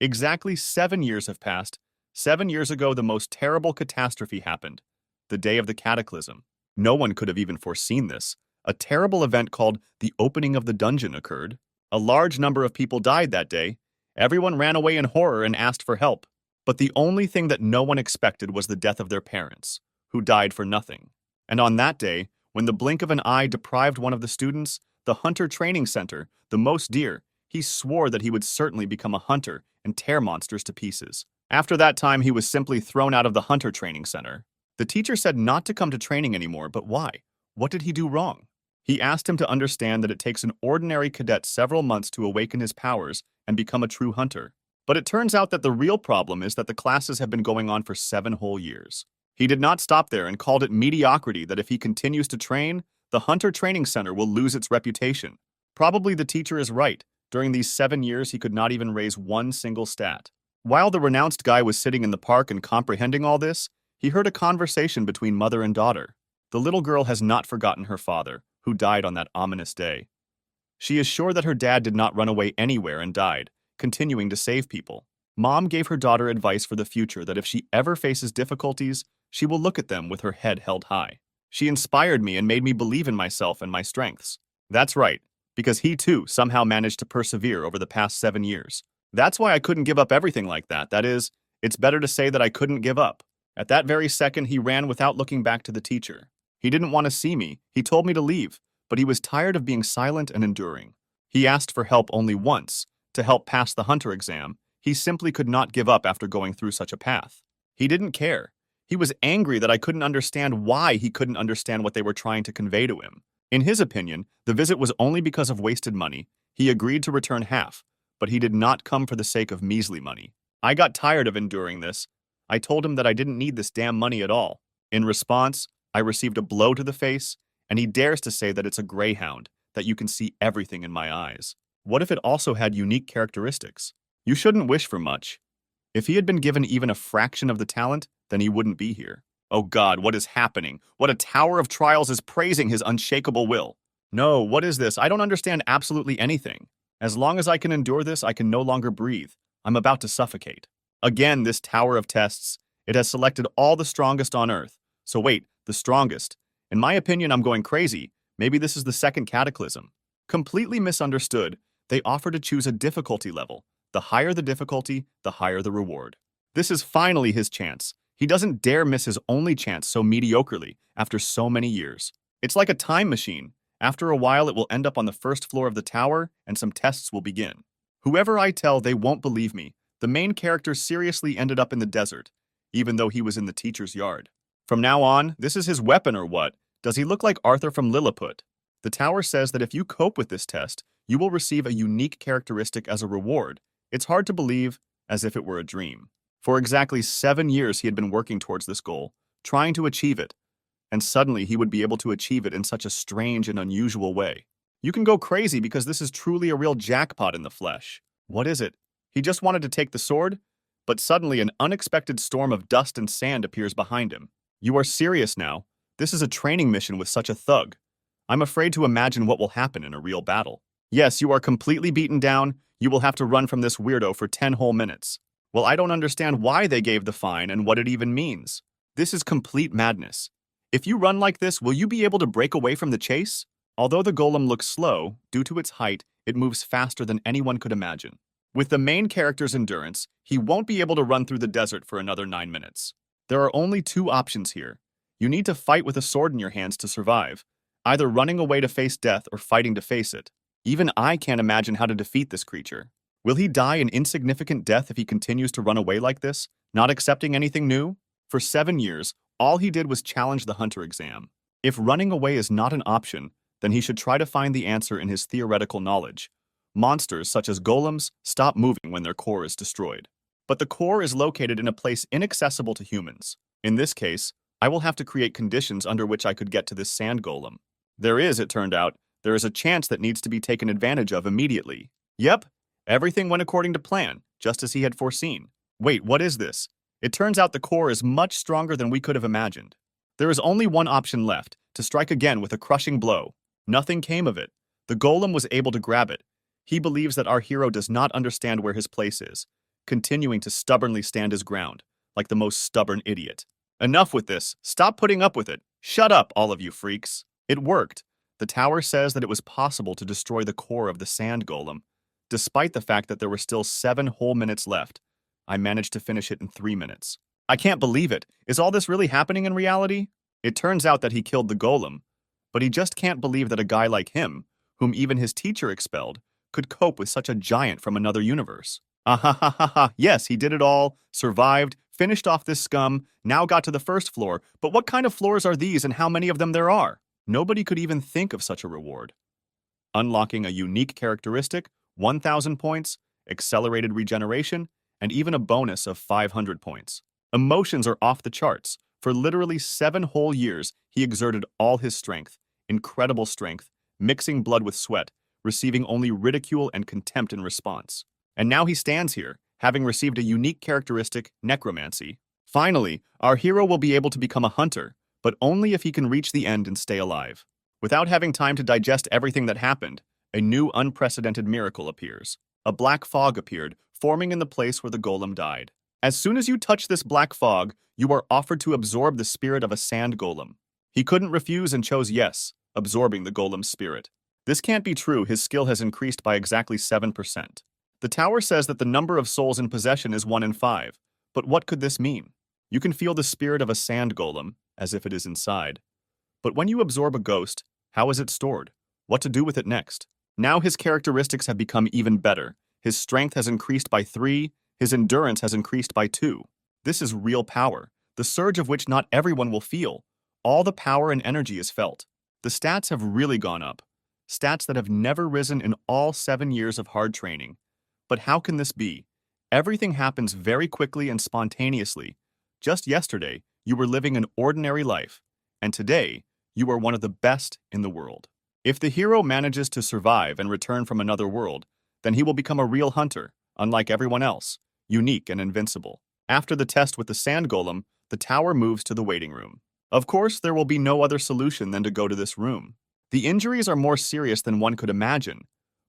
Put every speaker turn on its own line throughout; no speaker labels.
Exactly 7 years have passed. 7 years ago, the most terrible catastrophe happened. The day of the cataclysm. No one could have even foreseen this. A terrible event called the opening of the dungeon occurred. A large number of people died that day. Everyone ran away in horror and asked for help. But the only thing that no one expected was the death of their parents, who died for nothing. And on that day, when the blink of an eye deprived one of the students, the Hunter Training Center, the most dear, he swore that he would certainly become a hunter and tear monsters to pieces. After that time, he was simply thrown out of the Hunter Training Center. The teacher said not to come to training anymore, but why? What did he do wrong? He asked him to understand that it takes an ordinary cadet several months to awaken his powers and become a true hunter. But it turns out that the real problem is that the classes have been going on for 7 whole years. He did not stop there and called it mediocrity that if he continues to train, the Hunter Training Center will lose its reputation. Probably the teacher is right. During these 7 years, he could not even raise one single stat. While the renounced guy was sitting in the park and comprehending all this, he heard a conversation between mother and daughter. The little girl has not forgotten her father, who died on that ominous day. She is sure that her dad did not run away anywhere and died, continuing to save people. Mom gave her daughter advice for the future that if she ever faces difficulties, she will look at them with her head held high. She inspired me and made me believe in myself and my strengths. That's right, because he too somehow managed to persevere over the past 7 years. That's why I couldn't give up everything like that. That is, it's better to say that I couldn't give up. At that very second, he ran without looking back to the teacher. He didn't want to see me. He told me to leave, but he was tired of being silent and enduring. He asked for help only once, to help pass the hunter exam. He simply could not give up after going through such a path. He didn't care. He was angry that I couldn't understand why he couldn't understand what they were trying to convey to him. In his opinion, the visit was only because of wasted money. He agreed to return half, but he did not come for the sake of measly money. I got tired of enduring this. I told him that I didn't need this damn money at all. In response, I received a blow to the face, and he dares to say that it's a greyhound, that you can see everything in my eyes. What if it also had unique characteristics? You shouldn't wish for much. If he had been given even a fraction of the talent, then he wouldn't be here. Oh God, what is happening? What a tower of trials is praising his unshakable will. No, what is this? I don't understand absolutely anything. As long as I can endure this, I can no longer breathe. I'm about to suffocate. Again, this tower of tests. It has selected all the strongest on Earth. So wait, the strongest. In my opinion, I'm going crazy. Maybe this is the second cataclysm. Completely misunderstood. They offer to choose a difficulty level. The higher the difficulty, the higher the reward. This is finally his chance. He doesn't dare miss his only chance so mediocrely after so many years. It's like a time machine. After a while, it will end up on the first floor of the tower, and some tests will begin. Whoever I tell, they won't believe me. The main character seriously ended up in the desert, even though he was in the teacher's yard. From now on, this is his weapon or what? Does he look like Arthur from Lilliput? The tower says that if you cope with this test, you will receive a unique characteristic as a reward. It's hard to believe, as if it were a dream. For exactly 7 years he had been working towards this goal, trying to achieve it, and suddenly he would be able to achieve it in such a strange and unusual way. You can go crazy because this is truly a real jackpot in the flesh. What is it? He just wanted to take the sword, but suddenly an unexpected storm of dust and sand appears behind him. You are serious now? This is a training mission with such a thug. I'm afraid to imagine what will happen in a real battle. Yes, you are completely beaten down. You will have to run from this weirdo for 10 whole minutes. Well, I don't understand why they gave the fine and what it even means. This is complete madness. If you run like this, will you be able to break away from the chase? Although the golem looks slow, due to its height, it moves faster than anyone could imagine. With the main character's endurance, he won't be able to run through the desert for another 9 minutes. There are only 2 options here. You need to fight with a sword in your hands to survive, either running away to face death or fighting to face it. Even I can't imagine how to defeat this creature. Will he die an insignificant death if he continues to run away like this, not accepting anything new? For 7 years, all he did was challenge the hunter exam. If running away is not an option, then he should try to find the answer in his theoretical knowledge. Monsters, such as golems, stop moving when their core is destroyed. But the core is located in a place inaccessible to humans. In this case, I will have to create conditions under which I could get to this sand golem. It turned out, there is a chance that needs to be taken advantage of immediately. Yep, everything went according to plan, just as he had foreseen. Wait, what is this? It turns out the core is much stronger than we could have imagined. There is only one option left, to strike again with a crushing blow. Nothing came of it. The golem was able to grab it. He believes that our hero does not understand where his place is. continuing to stubbornly stand his ground, like the most stubborn idiot. Enough with this. Stop putting up with it. Shut up, all of you freaks. It worked. The tower says that it was possible to destroy the core of the sand golem. Despite the fact that there were still 7 whole minutes left, I managed to finish it in 3 minutes. I can't believe it. Is all this really happening in reality? It turns out that he killed the golem, but he just can't believe that a guy like him, whom even his teacher expelled, could cope with such a giant from another universe. Ah ha ha ha ha, yes, he did it all, survived, finished off this scum, now got to the first floor, but what kind of floors are these and how many of them there are? Nobody could even think of such a reward. Unlocking a unique characteristic, 1,000 points, accelerated regeneration, and even a bonus of 500 points. Emotions are off the charts. For literally 7 whole years, he exerted all his strength, incredible strength, mixing blood with sweat, receiving only ridicule and contempt in response. And now he stands here, having received a unique characteristic, necromancy. Finally, our hero will be able to become a hunter, but only if he can reach the end and stay alive. Without having time to digest everything that happened, a new unprecedented miracle appears. A black fog appeared, forming in the place where the golem died. As soon as you touch this black fog, you are offered to absorb the spirit of a sand golem. He couldn't refuse and chose yes, absorbing the golem's spirit. This can't be true. His skill has increased by exactly 7%. The tower says that the number of souls in possession is 1 in 5. But what could this mean? You can feel the spirit of a sand golem, as if it is inside. But when you absorb a ghost, how is it stored? What to do with it next? Now his characteristics have become even better. His strength has increased by 3, his endurance has increased by 2. This is real power, the surge of which not everyone will feel. All the power and energy is felt. The stats have really gone up. Stats that have never risen in all 7 years of hard training. But how can this be? Everything happens very quickly and spontaneously. Just yesterday, you were living an ordinary life, and today, you are one of the best in the world. If the hero manages to survive and return from another world, then he will become a real hunter, unlike everyone else, unique and invincible. After the test with the sand golem, the tower moves to the waiting room. Of course, there will be no other solution than to go to this room. The injuries are more serious than one could imagine.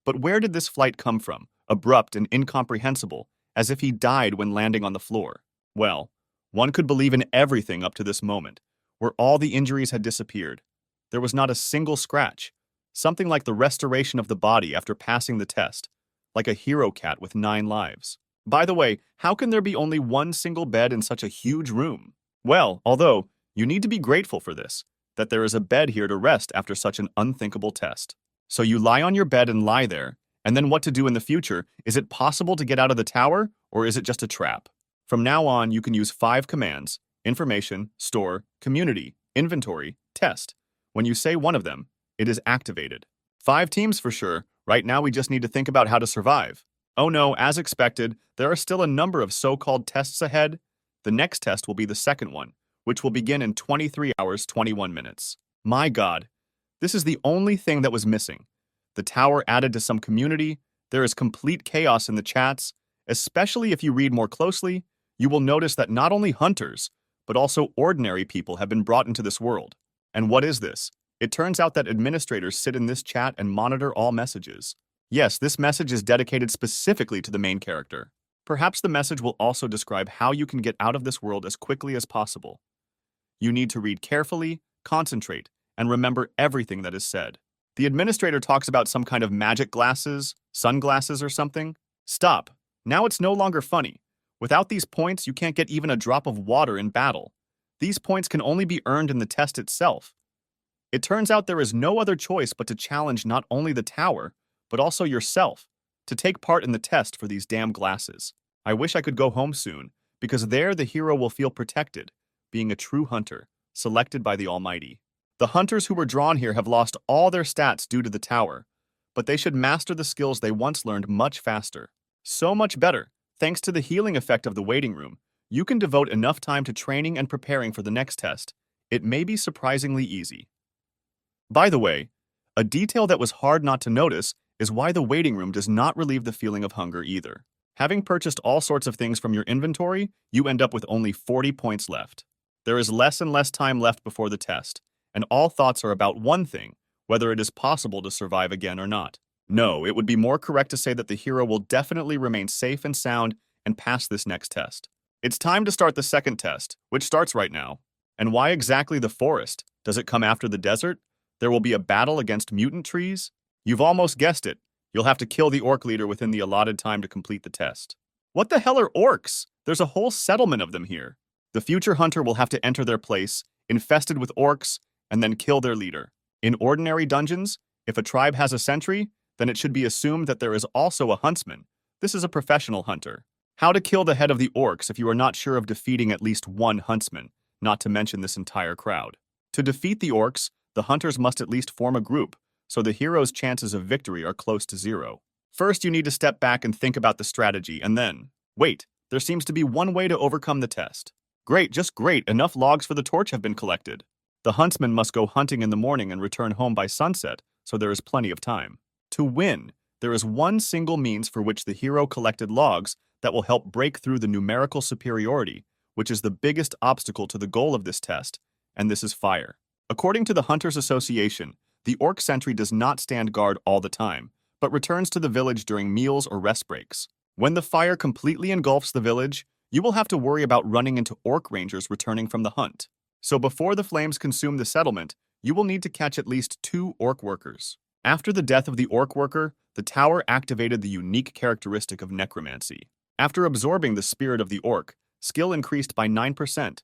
But where did this flight come from? Abrupt and incomprehensible, as if he died when landing on the floor. Well, one could believe in everything up to this moment, where all the injuries had disappeared. There was not a single scratch, something like the restoration of the body after passing the test, like a hero cat with 9 lives. By the way, how can there be only one single bed in such a huge room? Well, although, you need to be grateful for this, that there is a bed here to rest after such an unthinkable test. So you lie on your bed and lie there, and then what to do in the future? Is it possible to get out of the tower, or is it just a trap? From now on, you can use 5 commands: information, store, community, inventory, test. When you say one of them, it is activated. 5 teams for sure. Right now we just need to think about how to survive. Oh no, as expected, there are still a number of so-called tests ahead. The next test will be the second one, which will begin in 23 hours 21 minutes. My God, this is the only thing that was missing. The tower added to some community. There is complete chaos in the chats. Especially if you read more closely, you will notice that not only hunters, but also ordinary people have been brought into this world. And what is this? It turns out that administrators sit in this chat and monitor all messages. Yes, this message is dedicated specifically to the main character. Perhaps the message will also describe how you can get out of this world as quickly as possible. You need to read carefully, concentrate, and remember everything that is said. The administrator talks about some kind of magic glasses, sunglasses or something. Stop. Now it's no longer funny. Without these points, you can't get even a drop of water in battle. These points can only be earned in the test itself. It turns out there is no other choice but to challenge not only the tower, but also yourself, to take part in the test for these damn glasses. I wish I could go home soon, because there the hero will feel protected, being a true hunter, selected by the Almighty. The hunters who were drawn here have lost all their stats due to the tower, but they should master the skills they once learned much faster. So much better. Thanks to the healing effect of the waiting room, you can devote enough time to training and preparing for the next test. It may be surprisingly easy. By the way, a detail that was hard not to notice is why the waiting room does not relieve the feeling of hunger either. Having purchased all sorts of things from your inventory, you end up with only 40 points left. There is less and less time left before the test, and all thoughts are about one thing, whether it is possible to survive again or not. No, it would be more correct to say that the hero will definitely remain safe and sound and pass this next test. It's time to start the second test, which starts right now. And why exactly the forest? Does it come after the desert? There will be a battle against mutant trees? You've almost guessed it. You'll have to kill the orc leader within the allotted time to complete the test. What the hell are orcs? There's a whole settlement of them here. The future hunter will have to enter their place, infested with orcs, and then kill their leader. In ordinary dungeons, if a tribe has a sentry, then it should be assumed that there is also a huntsman. This is a professional hunter. How to kill the head of the orcs if you are not sure of defeating at least one huntsman, not to mention this entire crowd. To defeat the orcs, the hunters must at least form a group, so the hero's chances of victory are close to zero. First, you need to step back and think about the strategy, and then, wait, there seems to be one way to overcome the test. Great, just great, enough logs for the torch have been collected. The huntsman must go hunting in the morning and return home by sunset, so there is plenty of time. To win, there is one single means for which the hero collected logs that will help break through the numerical superiority, which is the biggest obstacle to the goal of this test, and this is fire. According to the Hunters Association, the orc sentry does not stand guard all the time, but returns to the village during meals or rest breaks. When the fire completely engulfs the village, you will have to worry about running into orc rangers returning from the hunt. So before the flames consume the settlement, you will need to catch at least 2 orc workers. After the death of the orc worker, the tower activated the unique characteristic of necromancy. After absorbing the spirit of the orc, skill increased by 9%.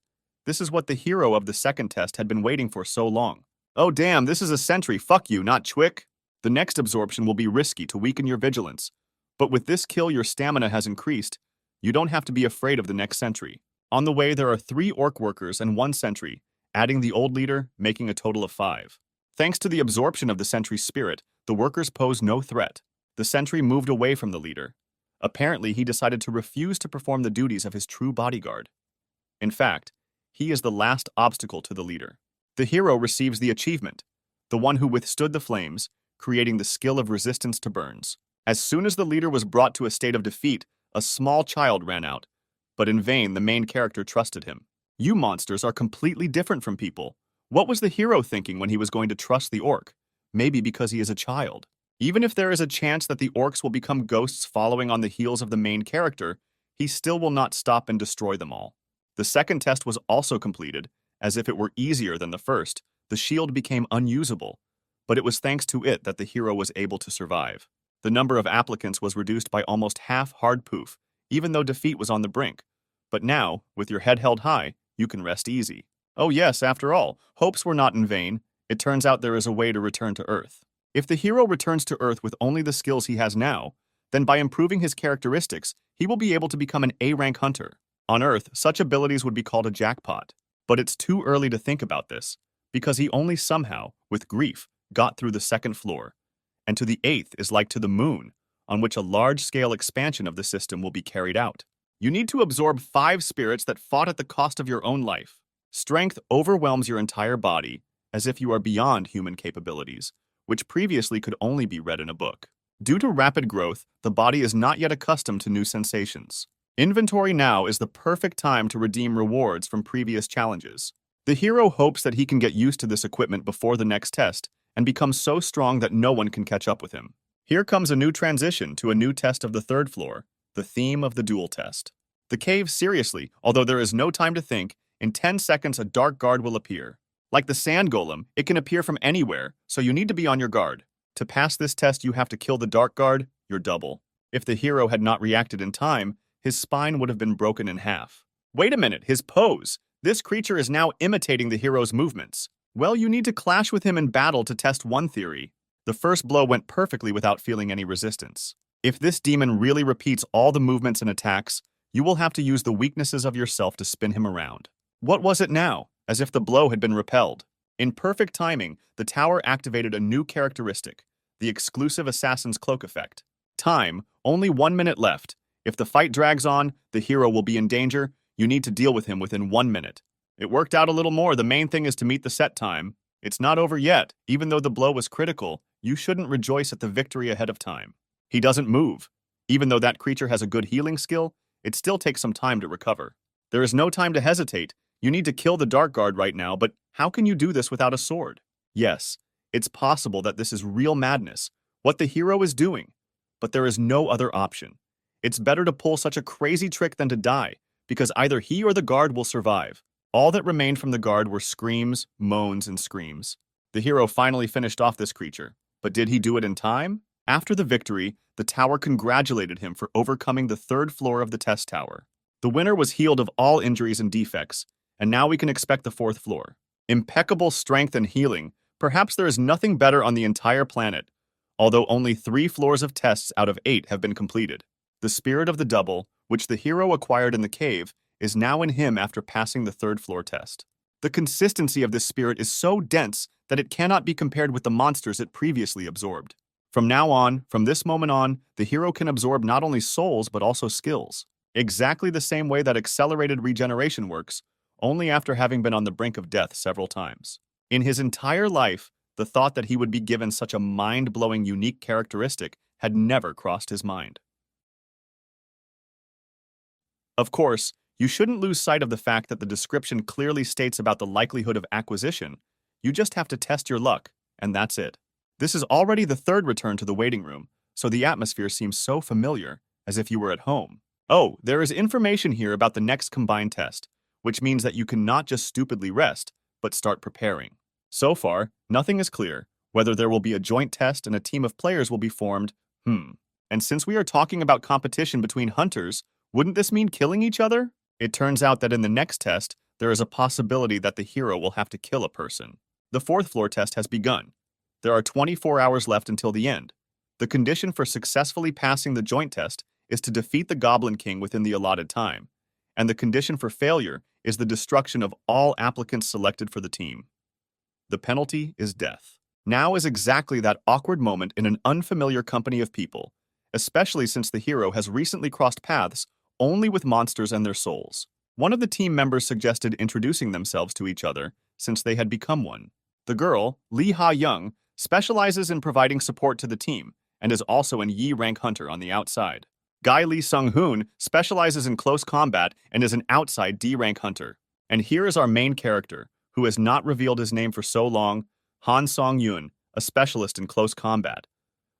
This is what the hero of the second test had been waiting for so long. Oh damn, this is a sentry, fuck you, not Chwick. The next absorption will be risky to weaken your vigilance. But with this kill your stamina has increased, you don't have to be afraid of the next sentry. On the way there are 3 orc workers and 1 sentry, adding the old leader, making a total of 5. Thanks to the absorption of the sentry's spirit, the workers pose no threat. The sentry moved away from the leader. Apparently, he decided to refuse to perform the duties of his true bodyguard. In fact, he is the last obstacle to the leader. The hero receives the achievement, the one who withstood the flames, creating the skill of resistance to burns. As soon as the leader was brought to a state of defeat, a small child ran out. But in vain, the main character trusted him. You monsters are completely different from people. What was the hero thinking when he was going to trust the orc? Maybe because he is a child. Even if there is a chance that the orcs will become ghosts following on the heels of the main character, he still will not stop and destroy them all. The second test was also completed. As if it were easier than the first, the shield became unusable, but it was thanks to it that the hero was able to survive. The number of applicants was reduced by almost half hard poof, even though defeat was on the brink. But now, with your head held high, you can rest easy. Oh yes, after all, hopes were not in vain. It turns out there is a way to return to Earth. If the hero returns to Earth with only the skills he has now, then by improving his characteristics, he will be able to become an A-rank hunter. On Earth, such abilities would be called a jackpot. But it's too early to think about this, because he only somehow, with grief, got through the 2nd floor. And to the 8th is like to the moon, on which a large-scale expansion of the system will be carried out. You need to absorb 5 spirits that fought at the cost of your own life. Strength overwhelms your entire body, as if you are beyond human capabilities, which previously could only be read in a book. Due to rapid growth, the body is not yet accustomed to new sensations. Inventory now is the perfect time to redeem rewards from previous challenges. The hero hopes that he can get used to this equipment before the next test and become so strong that no one can catch up with him. Here comes a new transition to a new test of the 3rd floor, the theme of the duel test. The cave, seriously, although there is no time to think, in 10 seconds a dark guard will appear. Like the sand golem, it can appear from anywhere, so you need to be on your guard. To pass this test you have to kill the dark guard, your double. If the hero had not reacted in time, his spine would have been broken in half. Wait a minute, his pose! This creature is now imitating the hero's movements. Well, you need to clash with him in battle to test one theory. The first blow went perfectly without feeling any resistance. If this demon really repeats all the movements and attacks, you will have to use the weaknesses of yourself to spin him around. What was it now? As if the blow had been repelled. In perfect timing, the tower activated a new characteristic, the exclusive Assassin's Cloak effect. Time, only 1 minute left. If the fight drags on, the hero will be in danger. You need to deal with him within 1 minute. It worked out a little more. The main thing is to meet the set time. It's not over yet. Even though the blow was critical, you shouldn't rejoice at the victory ahead of time. He doesn't move. Even though that creature has a good healing skill, it still takes some time to recover. There is no time to hesitate. You need to kill the Dark Guard right now, but how can you do this without a sword? Yes, it's possible that this is real madness, what the hero is doing, but there is no other option. It's better to pull such a crazy trick than to die, because either he or the guard will survive. All that remained from the guard were screams, moans, and screams. The hero finally finished off this creature, but did he do it in time? After the victory, the tower congratulated him for overcoming the third floor of the test tower. The winner was healed of all injuries and defects, and now we can expect the fourth floor. Impeccable strength and healing. Perhaps there is nothing better on the entire planet, although only 3 floors of tests out of 8 have been completed. The spirit of the double, which the hero acquired in the cave, is now in him after passing the 3rd floor test. The consistency of this spirit is so dense that it cannot be compared with the monsters it previously absorbed. From now on, from this moment on, the hero can absorb not only souls but also skills. Exactly the same way that accelerated regeneration works, only after having been on the brink of death several times. In his entire life, the thought that he would be given such a mind-blowing unique characteristic had never crossed his mind. Of course, you shouldn't lose sight of the fact that the description clearly states about the likelihood of acquisition. You just have to test your luck, and that's it. This is already the 3rd return to the waiting room, so the atmosphere seems so familiar, as if you were at home. Oh, there is information here about the next combined test, which means that you cannot just stupidly rest, but start preparing. So far, nothing is clear, whether there will be a joint test and a team of players will be formed. And since we are talking about competition between hunters, wouldn't this mean killing each other? It turns out that in the next test, there is a possibility that the hero will have to kill a person. The 4th floor test has begun. There are 24 hours left until the end. The condition for successfully passing the joint test is to defeat the Goblin King within the allotted time, and the condition for failure is the destruction of all applicants selected for the team. The penalty is death. Now is exactly that awkward moment in an unfamiliar company of people, especially since the hero has recently crossed paths only with monsters and their souls. One of the team members suggested introducing themselves to each other since they had become one. The girl, Lee Ha-young, specializes in providing support to the team and is also an Yi-rank hunter on the outside. Guy Lee Sung-hoon specializes in close combat and is an outside D-rank hunter. And here is our main character, who has not revealed his name for so long, Han Song-yoon, a specialist in close combat.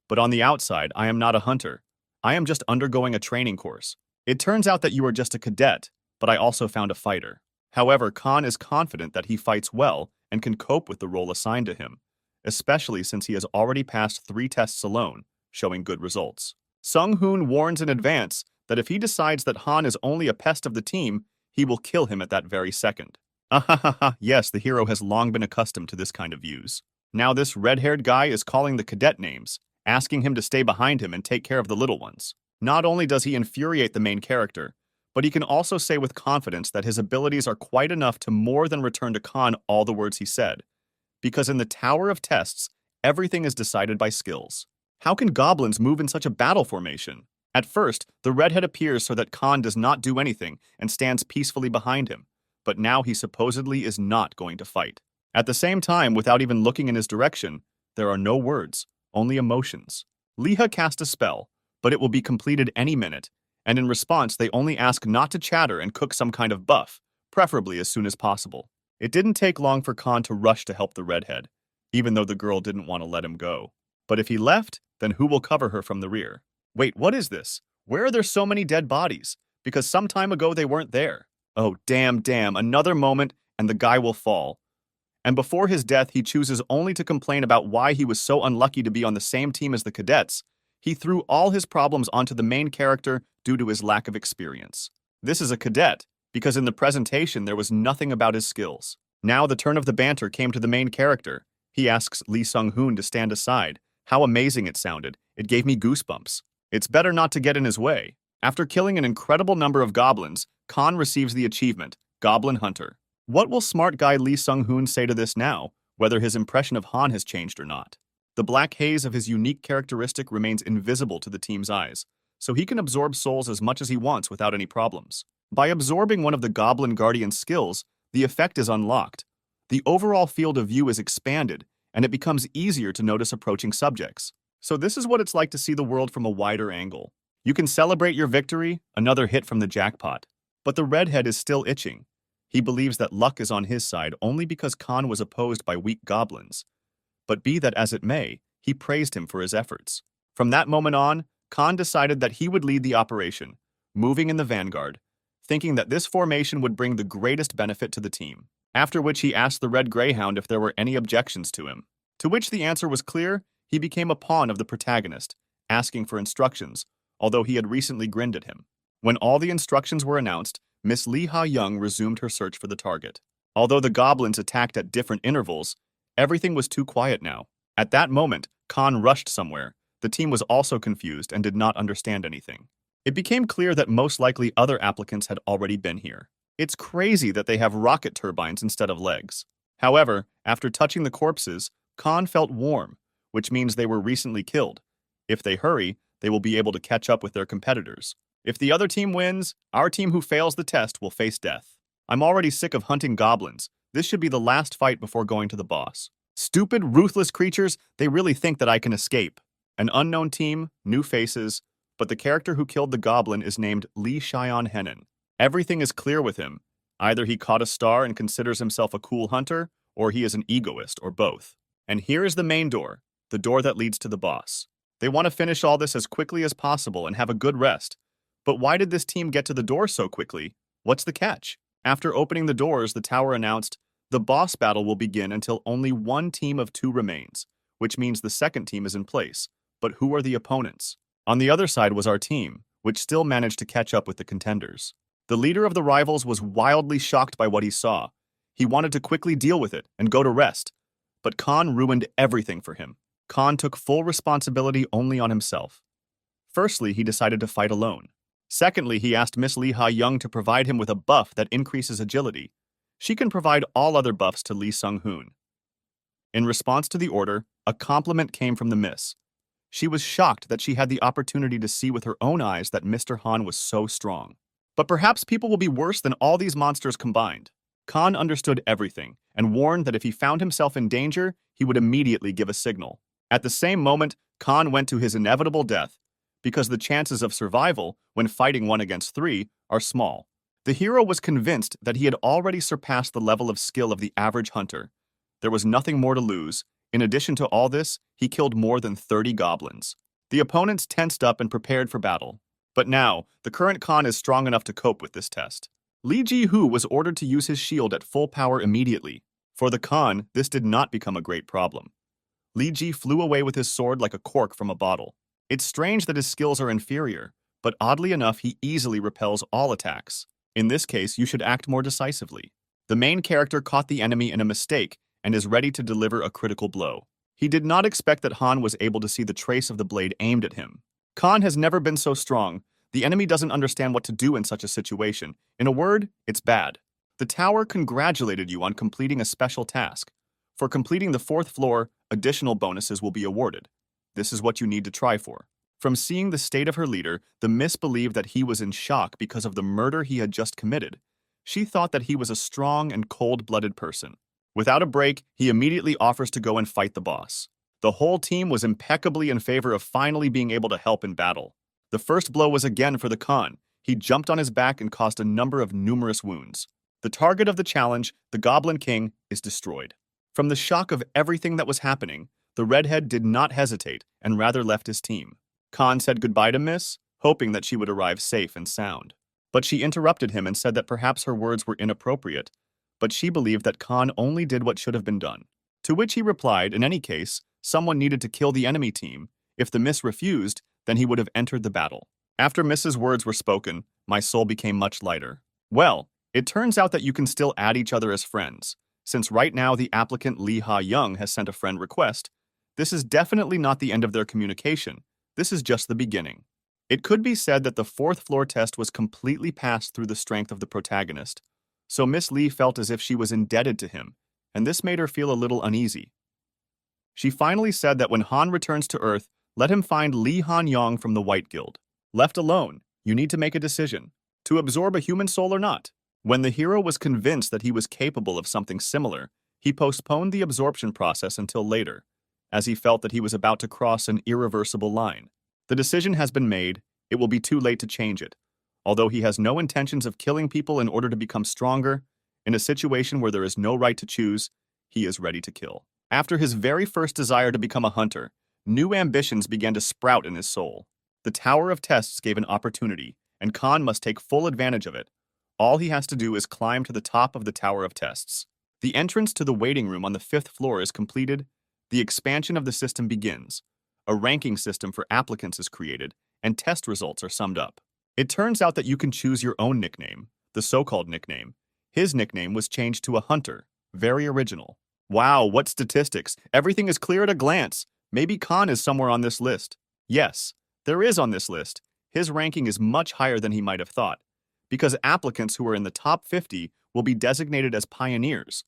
But on the outside, I am not a hunter. I am just undergoing a training course. It turns out that you are just a cadet, but I also found a fighter. However, Khan is confident that he fights well and can cope with the role assigned to him, especially since he has already passed 3 tests alone, showing good results. Sung-hoon warns in advance that if he decides that Han is only a pest of the team, he will kill him at that very second. Yes, the hero has long been accustomed to this kind of views. Now this red-haired guy is calling the cadet names, asking him to stay behind him and take care of the little ones. Not only does he infuriate the main character, but he can also say with confidence that his abilities are quite enough to more than return to Khan all the words he said. Because in the Tower of Tests, everything is decided by skills. How can goblins move in such a battle formation? At first, the redhead appears so that Khan does not do anything and stands peacefully behind him, but now he supposedly is not going to fight. At the same time, without even looking in his direction, there are no words, only emotions. Liha cast a spell, but it will be completed any minute, and in response they only ask not to chatter and cook some kind of buff, preferably as soon as possible. It didn't take long for Khan to rush to help the redhead, even though the girl didn't want to let him go. But if he left, then who will cover her from the rear? Wait, what is this? Where are there so many dead bodies? Because some time ago they weren't there. Oh, damn, another moment and the guy will fall. And before his death, he chooses only to complain about why he was so unlucky to be on the same team as the cadets. He threw all his problems onto the main character due to his lack of experience. This is a cadet, because in the presentation there was nothing about his skills. Now the turn of the banter came to the main character. He asks Lee Sung-hoon to stand aside. How amazing it sounded. It gave me goosebumps. It's better not to get in his way. After killing an incredible number of goblins, Khan receives the achievement, Goblin Hunter. What will smart guy Lee Sung-hoon say to this now, whether his impression of Han has changed or not? The black haze of his unique characteristic remains invisible to the team's eyes, so he can absorb souls as much as he wants without any problems. By absorbing one of the Goblin Guardian's skills, the effect is unlocked. The overall field of view is expanded, and it becomes easier to notice approaching subjects. So this is what it's like to see the world from a wider angle. You can celebrate your victory, another hit from the jackpot. But the redhead is still itching. He believes that luck is on his side only because Khan was opposed by weak goblins. But be that as it may, he praised him for his efforts. From that moment on, Khan decided that he would lead the operation, moving in the vanguard, thinking that this formation would bring the greatest benefit to the team. After which he asked the Red Greyhound if there were any objections to him. To which the answer was clear: he became a pawn of the protagonist, asking for instructions, although he had recently grinned at him. When all the instructions were announced, Miss Lee Ha-young resumed her search for the target. Although the goblins attacked at different intervals, everything was too quiet now. At that moment, Khan rushed somewhere. The team was also confused and did not understand anything. It became clear that most likely other applicants had already been here. It's crazy that they have rocket turbines instead of legs. However, after touching the corpses, Khan felt warm, which means they were recently killed. If they hurry, they will be able to catch up with their competitors. If the other team wins, our team who fails the test will face death. I'm already sick of hunting goblins. This should be the last fight before going to the boss. Stupid, ruthless creatures, they really think that I can escape. An unknown team, new faces, but the character who killed the goblin is named Lee Xian-henan. Everything is clear with him. Either he caught a star and considers himself a cool hunter, or he is an egoist, or both. And here is the main door, the door that leads to the boss. They want to finish all this as quickly as possible and have a good rest. But why did this team get to the door so quickly? What's the catch? After opening the doors, the tower announced, the boss battle will begin until only one team of 2 remains, which means the second team is in place. But who are the opponents? On the other side was our team, which still managed to catch up with the contenders. The leader of the rivals was wildly shocked by what he saw. He wanted to quickly deal with it and go to rest. But Khan ruined everything for him. Khan took full responsibility only on himself. Firstly, he decided to fight alone. Secondly, he asked Miss Lee Ha-young to provide him with a buff that increases agility. She can provide all other buffs to Lee Sung-hoon. In response to the order, a compliment came from the miss. She was shocked that she had the opportunity to see with her own eyes that Mr. Han was so strong. But perhaps people will be worse than all these monsters combined. Khan understood everything and warned that if he found himself in danger, he would immediately give a signal. At the same moment, Khan went to his inevitable death, because the chances of survival when fighting 1 against 3 are small. The hero was convinced that he had already surpassed the level of skill of the average hunter. There was nothing more to lose. In addition to all this, he killed more than 30 goblins. The opponents tensed up and prepared for battle. But now, the current Khan is strong enough to cope with this test. Li Ji-hoo was ordered to use his shield at full power immediately. For the Khan, this did not become a great problem. Li Ji flew away with his sword like a cork from a bottle. It's strange that his skills are inferior, but oddly enough, he easily repels all attacks. In this case, you should act more decisively. The main character caught the enemy in a mistake and is ready to deliver a critical blow. He did not expect that Han was able to see the trace of the blade aimed at him. Khan has never been so strong. The enemy doesn't understand what to do in such a situation. In a word, it's bad. The tower congratulated you on completing a special task. For completing the 4th floor, additional bonuses will be awarded. This is what you need to try for. From seeing the state of her leader, the miss believed that he was in shock because of the murder he had just committed. She thought that he was a strong and cold-blooded person. Without a break, he immediately offers to go and fight the boss. The whole team was impeccably in favor of finally being able to help in battle. The first blow was again for the Khan. He jumped on his back and caused a number of numerous wounds. The target of the challenge, the Goblin King, is destroyed. From the shock of everything that was happening, the redhead did not hesitate and rather left his team. Khan said goodbye to Miss, hoping that she would arrive safe and sound. But she interrupted him and said that perhaps her words were inappropriate, but she believed that Khan only did what should have been done. To which he replied, in any case, someone needed to kill the enemy team. If the Miss refused, then he would have entered the battle. After Miss's words were spoken, my soul became much lighter. Well, it turns out that you can still add each other as friends. Since right now the applicant Lee Ha-young has sent a friend request, this is definitely not the end of their communication. This is just the beginning. It could be said that the 4th floor test was completely passed through the strength of the protagonist, so Miss Lee felt as if she was indebted to him, and this made her feel a little uneasy. She finally said that when Han returns to Earth, let him find Lee Han-yong from the White Guild. Left alone, you need to make a decision, to absorb a human soul or not. When the hero was convinced that he was capable of something similar, he postponed the absorption process until later, as he felt that he was about to cross an irreversible line. The decision has been made. It will be too late to change it. Although he has no intentions of killing people in order to become stronger, in a situation where there is no right to choose, he is ready to kill. After his very first desire to become a hunter, new ambitions began to sprout in his soul. The Tower of Tests gave an opportunity, and Khan must take full advantage of it. All he has to do is climb to the top of the Tower of Tests. The entrance to the waiting room on the 5th floor is completed. The expansion of the system begins. A ranking system for applicants is created, and test results are summed up. It turns out that you can choose your own nickname, the so-called nickname. His nickname was changed to a hunter. Very original. Wow, what statistics. Everything is clear at a glance. Maybe Khan is somewhere on this list. Yes, there is on this list. His ranking is much higher than he might have thought, because applicants who are in the top 50 will be designated as pioneers.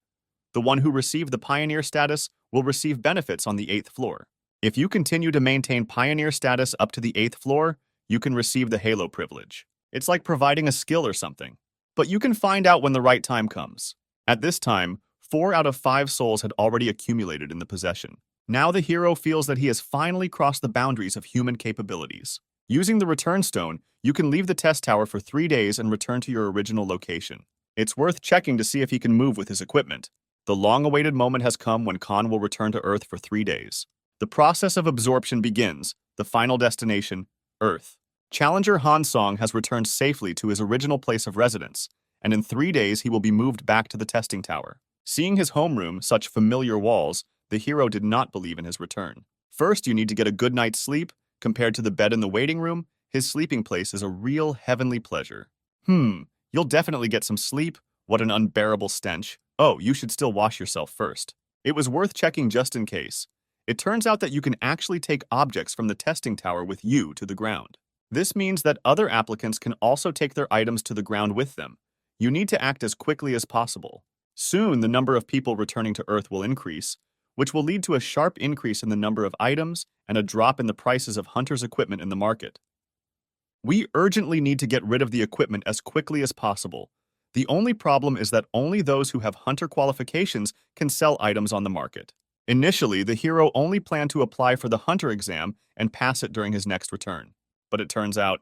The one who received the pioneer status will receive benefits on the 8th floor. If you continue to maintain pioneer status up to the 8th floor, you can receive the Halo privilege. It's like providing a skill or something. But you can find out when the right time comes. At this time, 4 out of 5 souls had already accumulated in the possession. Now the hero feels that he has finally crossed the boundaries of human capabilities. Using the return stone, you can leave the test tower for 3 days and return to your original location. It's worth checking to see if he can move with his equipment. The long-awaited moment has come when Khan will return to Earth for 3 days. The process of absorption begins, the final destination, Earth. Challenger Han Song has returned safely to his original place of residence, and in 3 days he will be moved back to the testing tower. Seeing his homeroom, such familiar walls, the hero did not believe in his return. First, you need to get a good night's sleep. Compared to the bed in the waiting room, his sleeping place is a real heavenly pleasure. You'll definitely get some sleep. What an unbearable stench. Oh, you should still wash yourself first. It was worth checking just in case. It turns out that you can actually take objects from the testing tower with you to the ground. This means that other applicants can also take their items to the ground with them. You need to act as quickly as possible. Soon, the number of people returning to Earth will increase, which will lead to a sharp increase in the number of items and a drop in the prices of hunters' equipment in the market. We urgently need to get rid of the equipment as quickly as possible. The only problem is that only those who have hunter qualifications can sell items on the market. Initially, the hero only planned to apply for the hunter exam and pass it during his next return. But it turns out,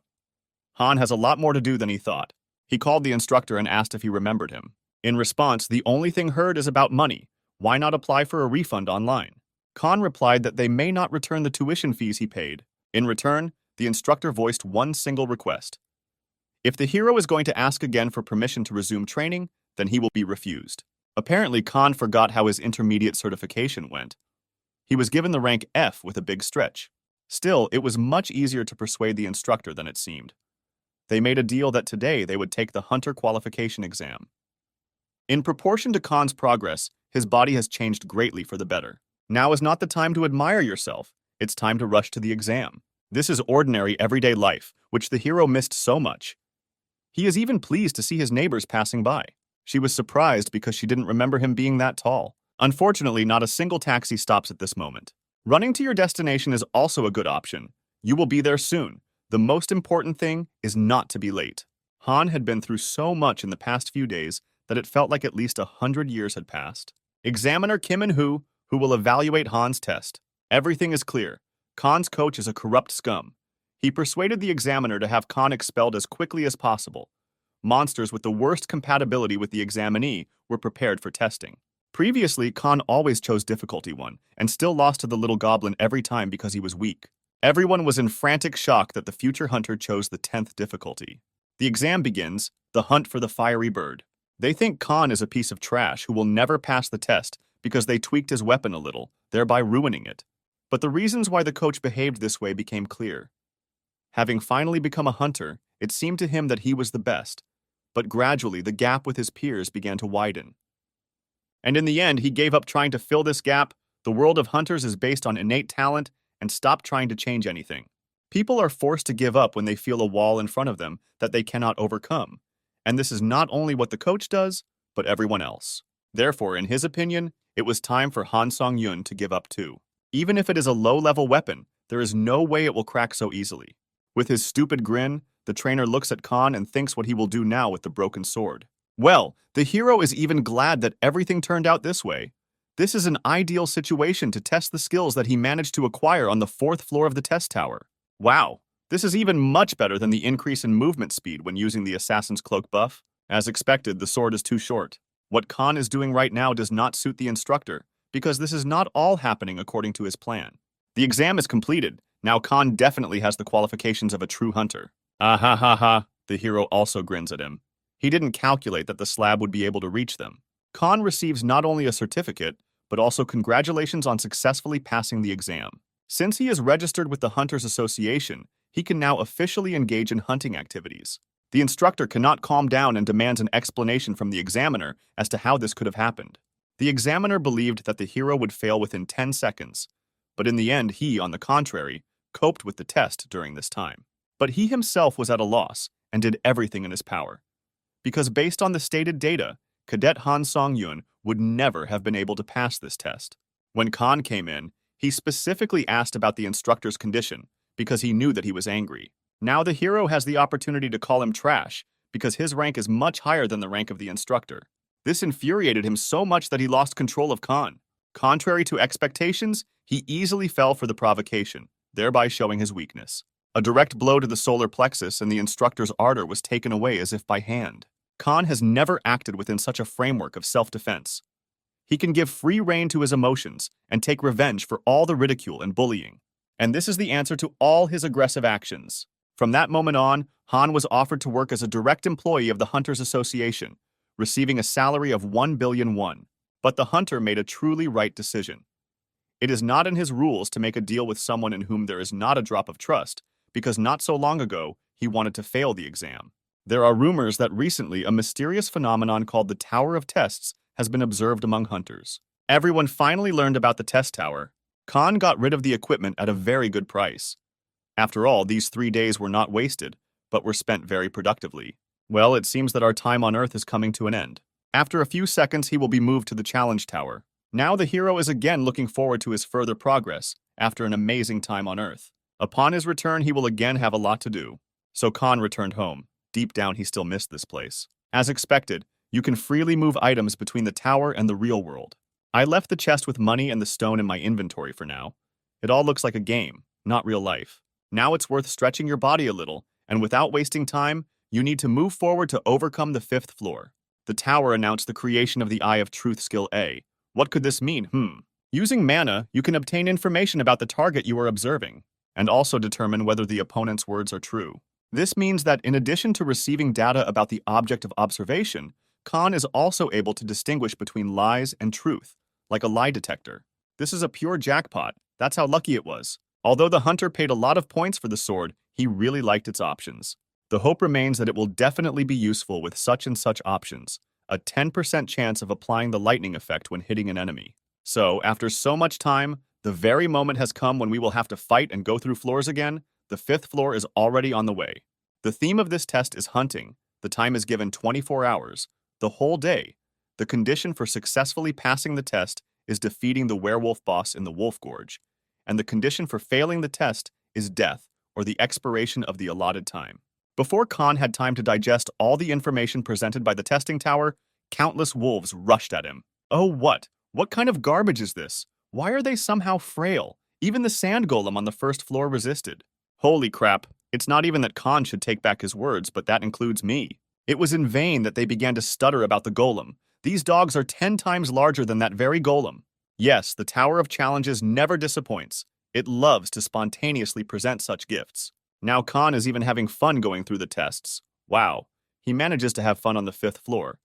Han has a lot more to do than he thought. He called the instructor and asked if he remembered him. In response, the only thing heard is about money. Why not apply for a refund online? Khan replied that they may not return the tuition fees he paid. In return, the instructor voiced one single request. If the hero is going to ask again for permission to resume training, then he will be refused. Apparently, Khan forgot how his intermediate certification went. He was given the rank F with a big stretch. Still, it was much easier to persuade the instructor than it seemed. They made a deal that today they would take the hunter qualification exam. In proportion to Khan's progress, his body has changed greatly for the better. Now is not the time to admire yourself. It's time to rush to the exam. This is ordinary everyday life, which the hero missed so much. He is even pleased to see his neighbors passing by. She was surprised because she didn't remember him being that tall. Unfortunately, not a single taxi stops at this moment. Running to your destination is also a good option. You will be there soon. The most important thing is not to be late. Han had been through so much in the past few days that it felt like at least 100 years had passed. Examiner Kim and who will evaluate Han's test. Everything is clear. Khan's coach is a corrupt scum. He persuaded the examiner to have Khan expelled as quickly as possible. Monsters with the worst compatibility with the examinee were prepared for testing. Previously, Khan always chose difficulty 1 and still lost to the little goblin every time because he was weak. Everyone was in frantic shock that the future hunter chose the 10th difficulty. The exam begins, the hunt for the fiery bird. They think Khan is a piece of trash who will never pass the test because they tweaked his weapon a little, thereby ruining it. But the reasons why the coach behaved this way became clear. Having finally become a hunter, it seemed to him that he was the best, but gradually the gap with his peers began to widen. And in the end, he gave up trying to fill this gap. The world of hunters is based on innate talent and stopped trying to change anything. People are forced to give up when they feel a wall in front of them that they cannot overcome. And this is not only what the coach does, but everyone else. Therefore, in his opinion, it was time for Han Song-yun to give up too. Even if it is a low-level weapon, there is no way it will crack so easily. With his stupid grin, the trainer looks at Khan and thinks what he will do now with the broken sword. Well, the hero is even glad that everything turned out this way. This is an ideal situation to test the skills that he managed to acquire on the 4th floor of the test tower. Wow, this is even much better than the increase in movement speed when using the Assassin's Cloak buff. As expected, the sword is too short. What Khan is doing right now does not suit the instructor, because this is not all happening according to his plan. The exam is completed. Now Khan definitely has the qualifications of a true hunter. Ah ha ha ha, the hero also grins at him. He didn't calculate that the slab would be able to reach them. Khan receives not only a certificate, but also congratulations on successfully passing the exam. Since he is registered with the Hunters Association, he can now officially engage in hunting activities. The instructor cannot calm down and demands an explanation from the examiner as to how this could have happened. The examiner believed that the hero would fail within 10 seconds, but in the end he, on the contrary, coped with the test during this time. But he himself was at a loss and did everything in his power. Because based on the stated data, Cadet Han Song-yoon would never have been able to pass this test. When Khan came in, he specifically asked about the instructor's condition because he knew that he was angry. Now the hero has the opportunity to call him trash because his rank is much higher than the rank of the instructor. This infuriated him so much that he lost control of Khan. Contrary to expectations, he easily fell for the provocation, thereby showing his weakness. A direct blow to the solar plexus and the instructor's ardor was taken away as if by hand. Khan has never acted within such a framework of self-defense. He can give free rein to his emotions and take revenge for all the ridicule and bullying. And this is the answer to all his aggressive actions. From that moment on, Han was offered to work as a direct employee of the Hunters Association, receiving a salary of 1 billion won. But the hunter made a truly right decision. It is not in his rules to make a deal with someone in whom there is not a drop of trust, because not so long ago, he wanted to fail the exam. There are rumors that recently a mysterious phenomenon called the Tower of Tests has been observed among hunters. Everyone finally learned about the test tower. Khan got rid of the equipment at a very good price. After all, these 3 days were not wasted, but were spent very productively. Well, it seems that our time on Earth is coming to an end. After a few seconds, he will be moved to the challenge tower. Now the hero is again looking forward to his further progress after an amazing time on Earth. Upon his return, he will again have a lot to do. So Khan returned home. Deep down, he still missed this place. As expected, you can freely move items between the tower and the real world. I left the chest with money and the stone in my inventory for now. It all looks like a game, not real life. Now it's worth stretching your body a little, and without wasting time, you need to move forward to overcome the 5th floor. The tower announced the creation of the Eye of Truth skill A. What could this mean? Using mana, you can obtain information about the target you are observing, and also determine whether the opponent's words are true. This means that in addition to receiving data about the object of observation, Khan is also able to distinguish between lies and truth, like a lie detector. This is a pure jackpot. That's how lucky it was. Although the hunter paid a lot of points for the sword, he really liked its options. The hope remains that it will definitely be useful with such and such options, a 10% chance of applying the lightning effect when hitting an enemy. So, after so much time, the very moment has come when we will have to fight and go through floors again. The 5th floor is already on the way. The theme of this test is hunting. The time is given 24 hours, the whole day. The condition for successfully passing the test is defeating the werewolf boss in the Wolf Gorge, and the condition for failing the test is death, or the expiration of the allotted time. Before Khan had time to digest all the information presented by the testing tower, countless wolves rushed at him. Oh, what? What kind of garbage is this? Why are they somehow frail? Even the sand golem on the 1st floor resisted. Holy crap, it's not even that Khan should take back his words, but that includes me. It was in vain that they began to stutter about the golem. These dogs are 10 times larger than that very golem. Yes, the Tower of Challenges never disappoints. It loves to spontaneously present such gifts. Now Khan is even having fun going through the tests. Wow, he manages to have fun on the 5th floor.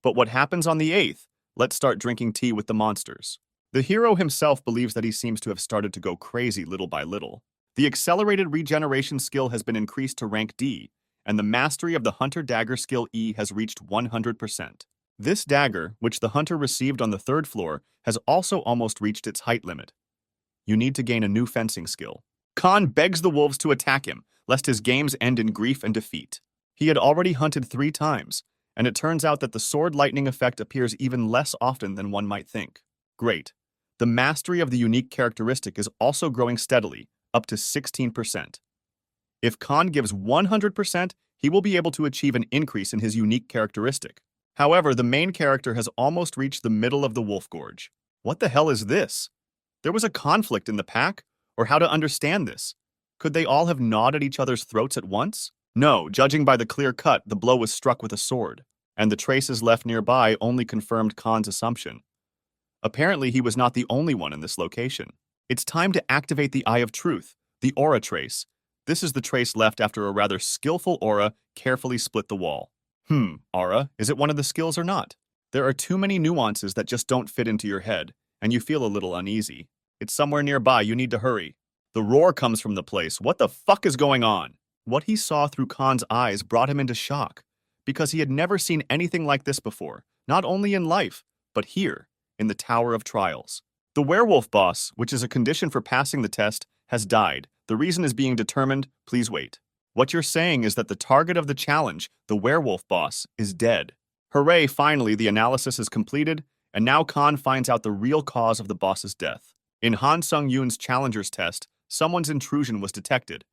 But what happens on the 8th? Let's start drinking tea with the monsters. The hero himself believes that he seems to have started to go crazy little by little. The accelerated regeneration skill has been increased to rank D, and the mastery of the Hunter Dagger skill E has reached 100%. This dagger, which the hunter received on the 3rd floor, has also almost reached its height limit. You need to gain a new fencing skill. Khan begs the wolves to attack him, lest his games end in grief and defeat. He had already hunted 3 times, and it turns out that the sword lightning effect appears even less often than one might think. Great. The mastery of the unique characteristic is also growing steadily, up to 16%. If Khan gives 100%, he will be able to achieve an increase in his unique characteristic. However, the main character has almost reached the middle of the Wolf Gorge. What the hell is this? There was a conflict in the pack? Or how to understand this? Could they all have gnawed at each other's throats at once? No, judging by the clear cut, the blow was struck with a sword, and the traces left nearby only confirmed Khan's assumption. Apparently, he was not the only one in this location. It's time to activate the Eye of Truth, The aura trace. This is the trace left after a rather skillful aura carefully split the wall. Aura, is it one of the skills or not? There are too many nuances that just don't fit into your head, and you feel a little uneasy. It's somewhere nearby, you need to hurry. The roar comes from the place. What the fuck is going on? What he saw through Khan's eyes brought him into shock, because he had never seen anything like this before, not only in life, but here, in the Tower of Trials. The werewolf boss, which is a condition for passing the test, has died. The reason is being determined. Please wait. What you're saying is that the target of the challenge, the werewolf boss, is dead. Hooray, finally, the analysis is completed, and now Khan finds out the real cause of the boss's death. In Han Sung-yoon's challenger's test, someone's intrusion was detected.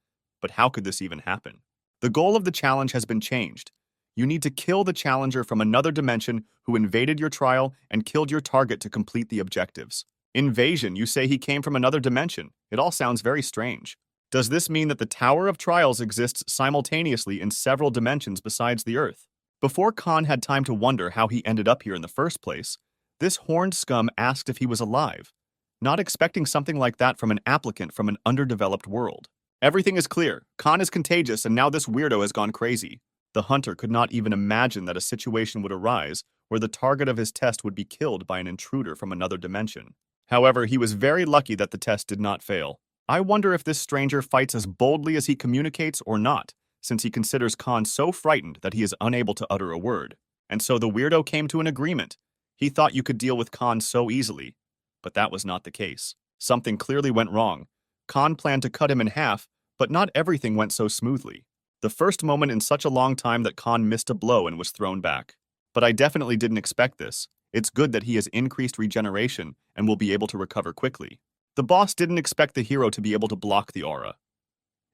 But how could this even happen? The goal of the challenge has been changed. You need to kill the challenger from another dimension who invaded your trial and killed your target to complete the objectives. Invasion, you say he came from another dimension. It all sounds very strange. Does this mean that the Tower of Trials exists simultaneously in several dimensions besides the Earth? Before Khan had time to wonder how he ended up here in the first place, this horned scum asked if he was alive, not expecting something like that from an applicant from an underdeveloped world. Everything is clear. Khan is contagious, and now this weirdo has gone crazy. The hunter could not even imagine that a situation would arise where the target of his test would be killed by an intruder from another dimension. However, he was very lucky that the test did not fail. I wonder if this stranger fights as boldly as he communicates or not, since he considers Khan so frightened that he is unable to utter a word. And so the weirdo came to an agreement. He thought you could deal with Khan so easily, but that was not the case. Something clearly went wrong. Khan planned to cut him in half, but not everything went so smoothly. The first moment in such a long time that Khan missed a blow and was thrown back. But I definitely didn't expect this. It's good that he has increased regeneration and will be able to recover quickly. The boss didn't expect the hero to be able to block the aura.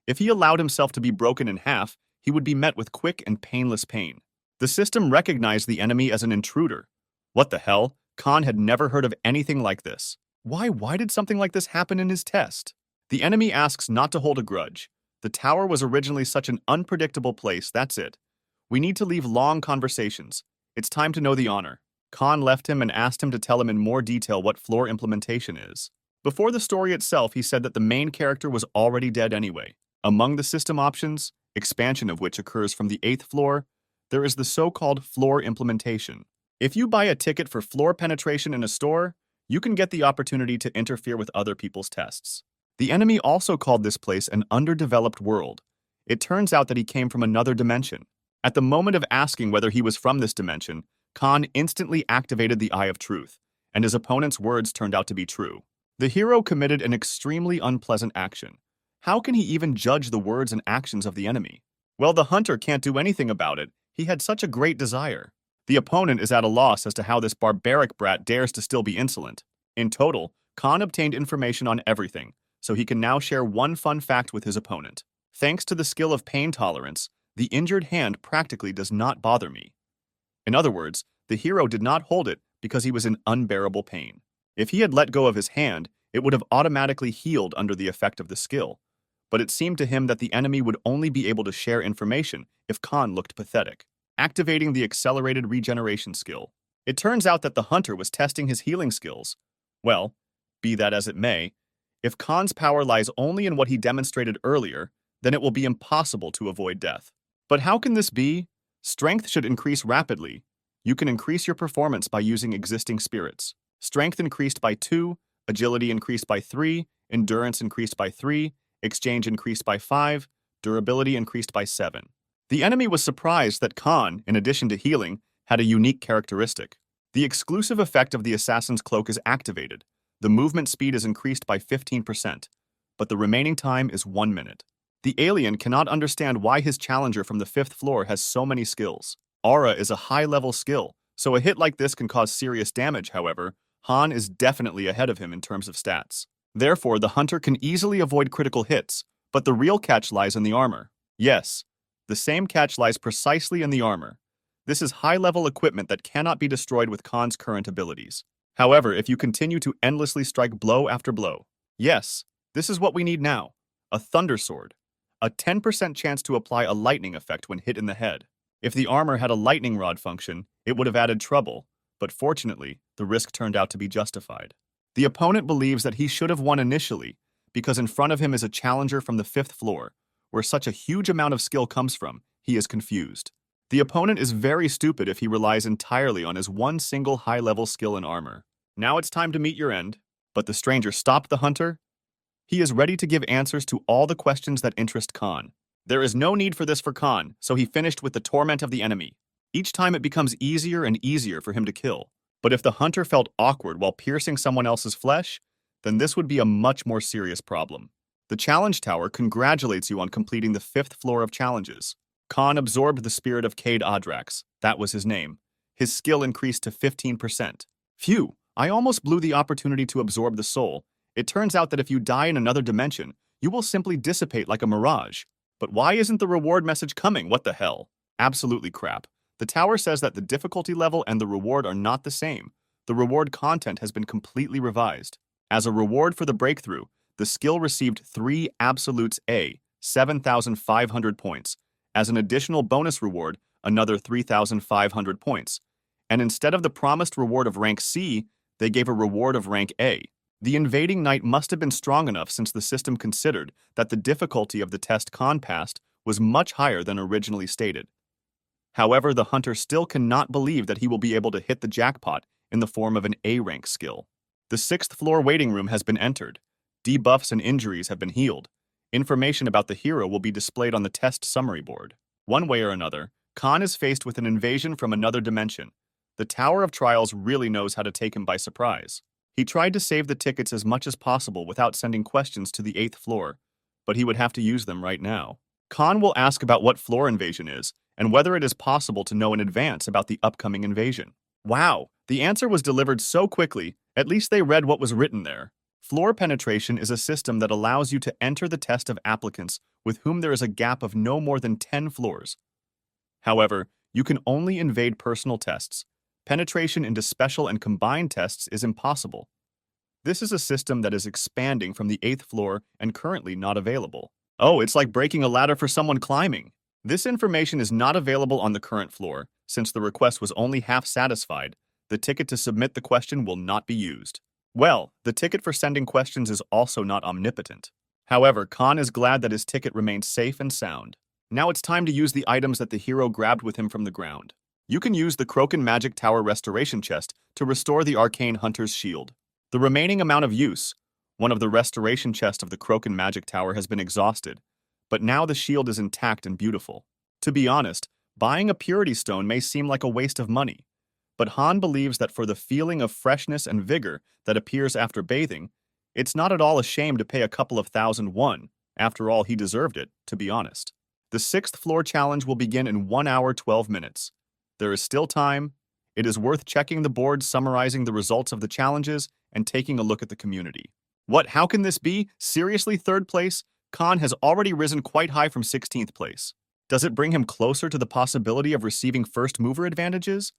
If he allowed himself to be broken in half, he would be met with quick and painless pain. The system recognized the enemy as an intruder. What the hell? Khan had never heard of anything like this. Why did something like this happen in his test? The enemy asks not to hold a grudge. The tower was originally such an unpredictable place, that's it. We need to leave long conversations. It's time to know the honor. Khan left him and asked him to tell him in more detail what floor implementation is. Before the story itself, he said that the main character was already dead anyway. Among the system options, expansion of which occurs from the 8th floor, there is the so-called floor implementation. If you buy a ticket for floor penetration in a store, you can get the opportunity to interfere with other people's tests. The enemy also called this place an underdeveloped world. It turns out that he came from another dimension. At the moment of asking whether he was from this dimension, Khan instantly activated the Eye of Truth, and his opponent's words turned out to be true. The hero committed an extremely unpleasant action. How can he even judge the words and actions of the enemy? Well, the hunter can't do anything about it. He had such a great desire. The opponent is at a loss as to how this barbaric brat dares to still be insolent. In total, Khan obtained information on everything, so he can now share one fun fact with his opponent. Thanks to the skill of pain tolerance, the injured hand practically does not bother me. In other words, the hero did not hold it because he was in unbearable pain. If he had let go of his hand, it would have automatically healed under the effect of the skill. But it seemed to him that the enemy would only be able to share information if Khan looked pathetic, activating the accelerated regeneration skill. It turns out that the hunter was testing his healing skills. Well, be that as it may, if Khan's power lies only in what he demonstrated earlier, then it will be impossible to avoid death. But how can this be? Strength should increase rapidly. You can increase your performance by using existing spirits. Strength increased by 2, agility increased by 3, endurance increased by 3, exchange increased by 5, durability increased by 7. The enemy was surprised that Khan, in addition to healing, had a unique characteristic. The exclusive effect of the assassin's cloak is activated. The movement speed is increased by 15%, but the remaining time is 1 minute. The alien cannot understand why his challenger from the 5th floor has so many skills. Aura is a high-level skill, so a hit like this can cause serious damage. However, Han is definitely ahead of him in terms of stats. Therefore, the hunter can easily avoid critical hits, but the real catch lies in the armor. Yes, the same catch lies precisely in the armor. This is high-level equipment that cannot be destroyed with Khan's current abilities. However, if you continue to endlessly strike blow after blow, yes, this is what we need now. A Thunder Sword. A 10% chance to apply a lightning effect when hit in the head. If the armor had a lightning rod function, it would have added trouble, but fortunately, the risk turned out to be justified. The opponent believes that he should have won initially, because in front of him is a challenger from the 5th floor, where such a huge amount of skill comes from. He is confused. The opponent is very stupid if he relies entirely on his one single high-level skill in armor. Now it's time to meet your end. But the stranger stopped the hunter. He is ready to give answers to all the questions that interest Khan. There is no need for this for Khan, so he finished with the torment of the enemy. Each time it becomes easier and easier for him to kill. But if the hunter felt awkward while piercing someone else's flesh, then this would be a much more serious problem. The challenge tower congratulates you on completing the 5th floor of challenges. Khan absorbed the spirit of Cade Adrax. That was his name. His skill increased to 15%. Phew, I almost blew the opportunity to absorb the soul. It turns out that if you die in another dimension, you will simply dissipate like a mirage. But why isn't the reward message coming? What the hell? Absolutely crap. The tower says that the difficulty level and the reward are not the same. The reward content has been completely revised. As a reward for the breakthrough, the skill received 3 absolutes A, 7,500 points. As an additional bonus reward, another 3,500 points. And instead of the promised reward of rank C, they gave a reward of rank A. The invading knight must have been strong enough since the system considered that the difficulty of the test Khan passed was much higher than originally stated. However, the hunter still cannot believe that he will be able to hit the jackpot in the form of an A-rank skill. The 6th floor waiting room has been entered. Debuffs and injuries have been healed. Information about the hero will be displayed on the test summary board. One way or another, Khan is faced with an invasion from another dimension. The Tower of Trials really knows how to take him by surprise. He tried to save the tickets as much as possible without sending questions to the 8th floor, but he would have to use them right now. Khan will ask about what floor invasion is, and whether it is possible to know in advance about the upcoming invasion. Wow, the answer was delivered so quickly, at least they read what was written there. Floor penetration is a system that allows you to enter the test of applicants with whom there is a gap of no more than 10 floors. However, you can only invade personal tests. Penetration into special and combined tests is impossible. This is a system that is expanding from the 8th floor and currently not available. Oh, it's like breaking a ladder for someone climbing. This information is not available on the current floor. Since the request was only half satisfied, the ticket to submit the question will not be used. Well, the ticket for sending questions is also not omnipotent. However, Khan is glad that his ticket remains safe and sound. Now it's time to use the items that the hero grabbed with him from the ground. You can use the Kroken Magic Tower Restoration Chest to restore the Arcane Hunter's shield. The remaining amount of use, one of the restoration chests of the Kroken Magic Tower has been exhausted, but now the shield is intact and beautiful. To be honest, buying a Purity Stone may seem like a waste of money, but Han believes that for the feeling of freshness and vigor that appears after bathing, it's not at all a shame to pay a couple of $1,000. After all, he deserved it, to be honest. The 6th floor challenge will begin in 1 hour 12 minutes. There is still time. It is worth checking the board summarizing the results of the challenges and taking a look at the community. What? How can this be? Seriously, 3rd place? Khan has already risen quite high from 16th place. Does it bring him closer to the possibility of receiving first mover advantages?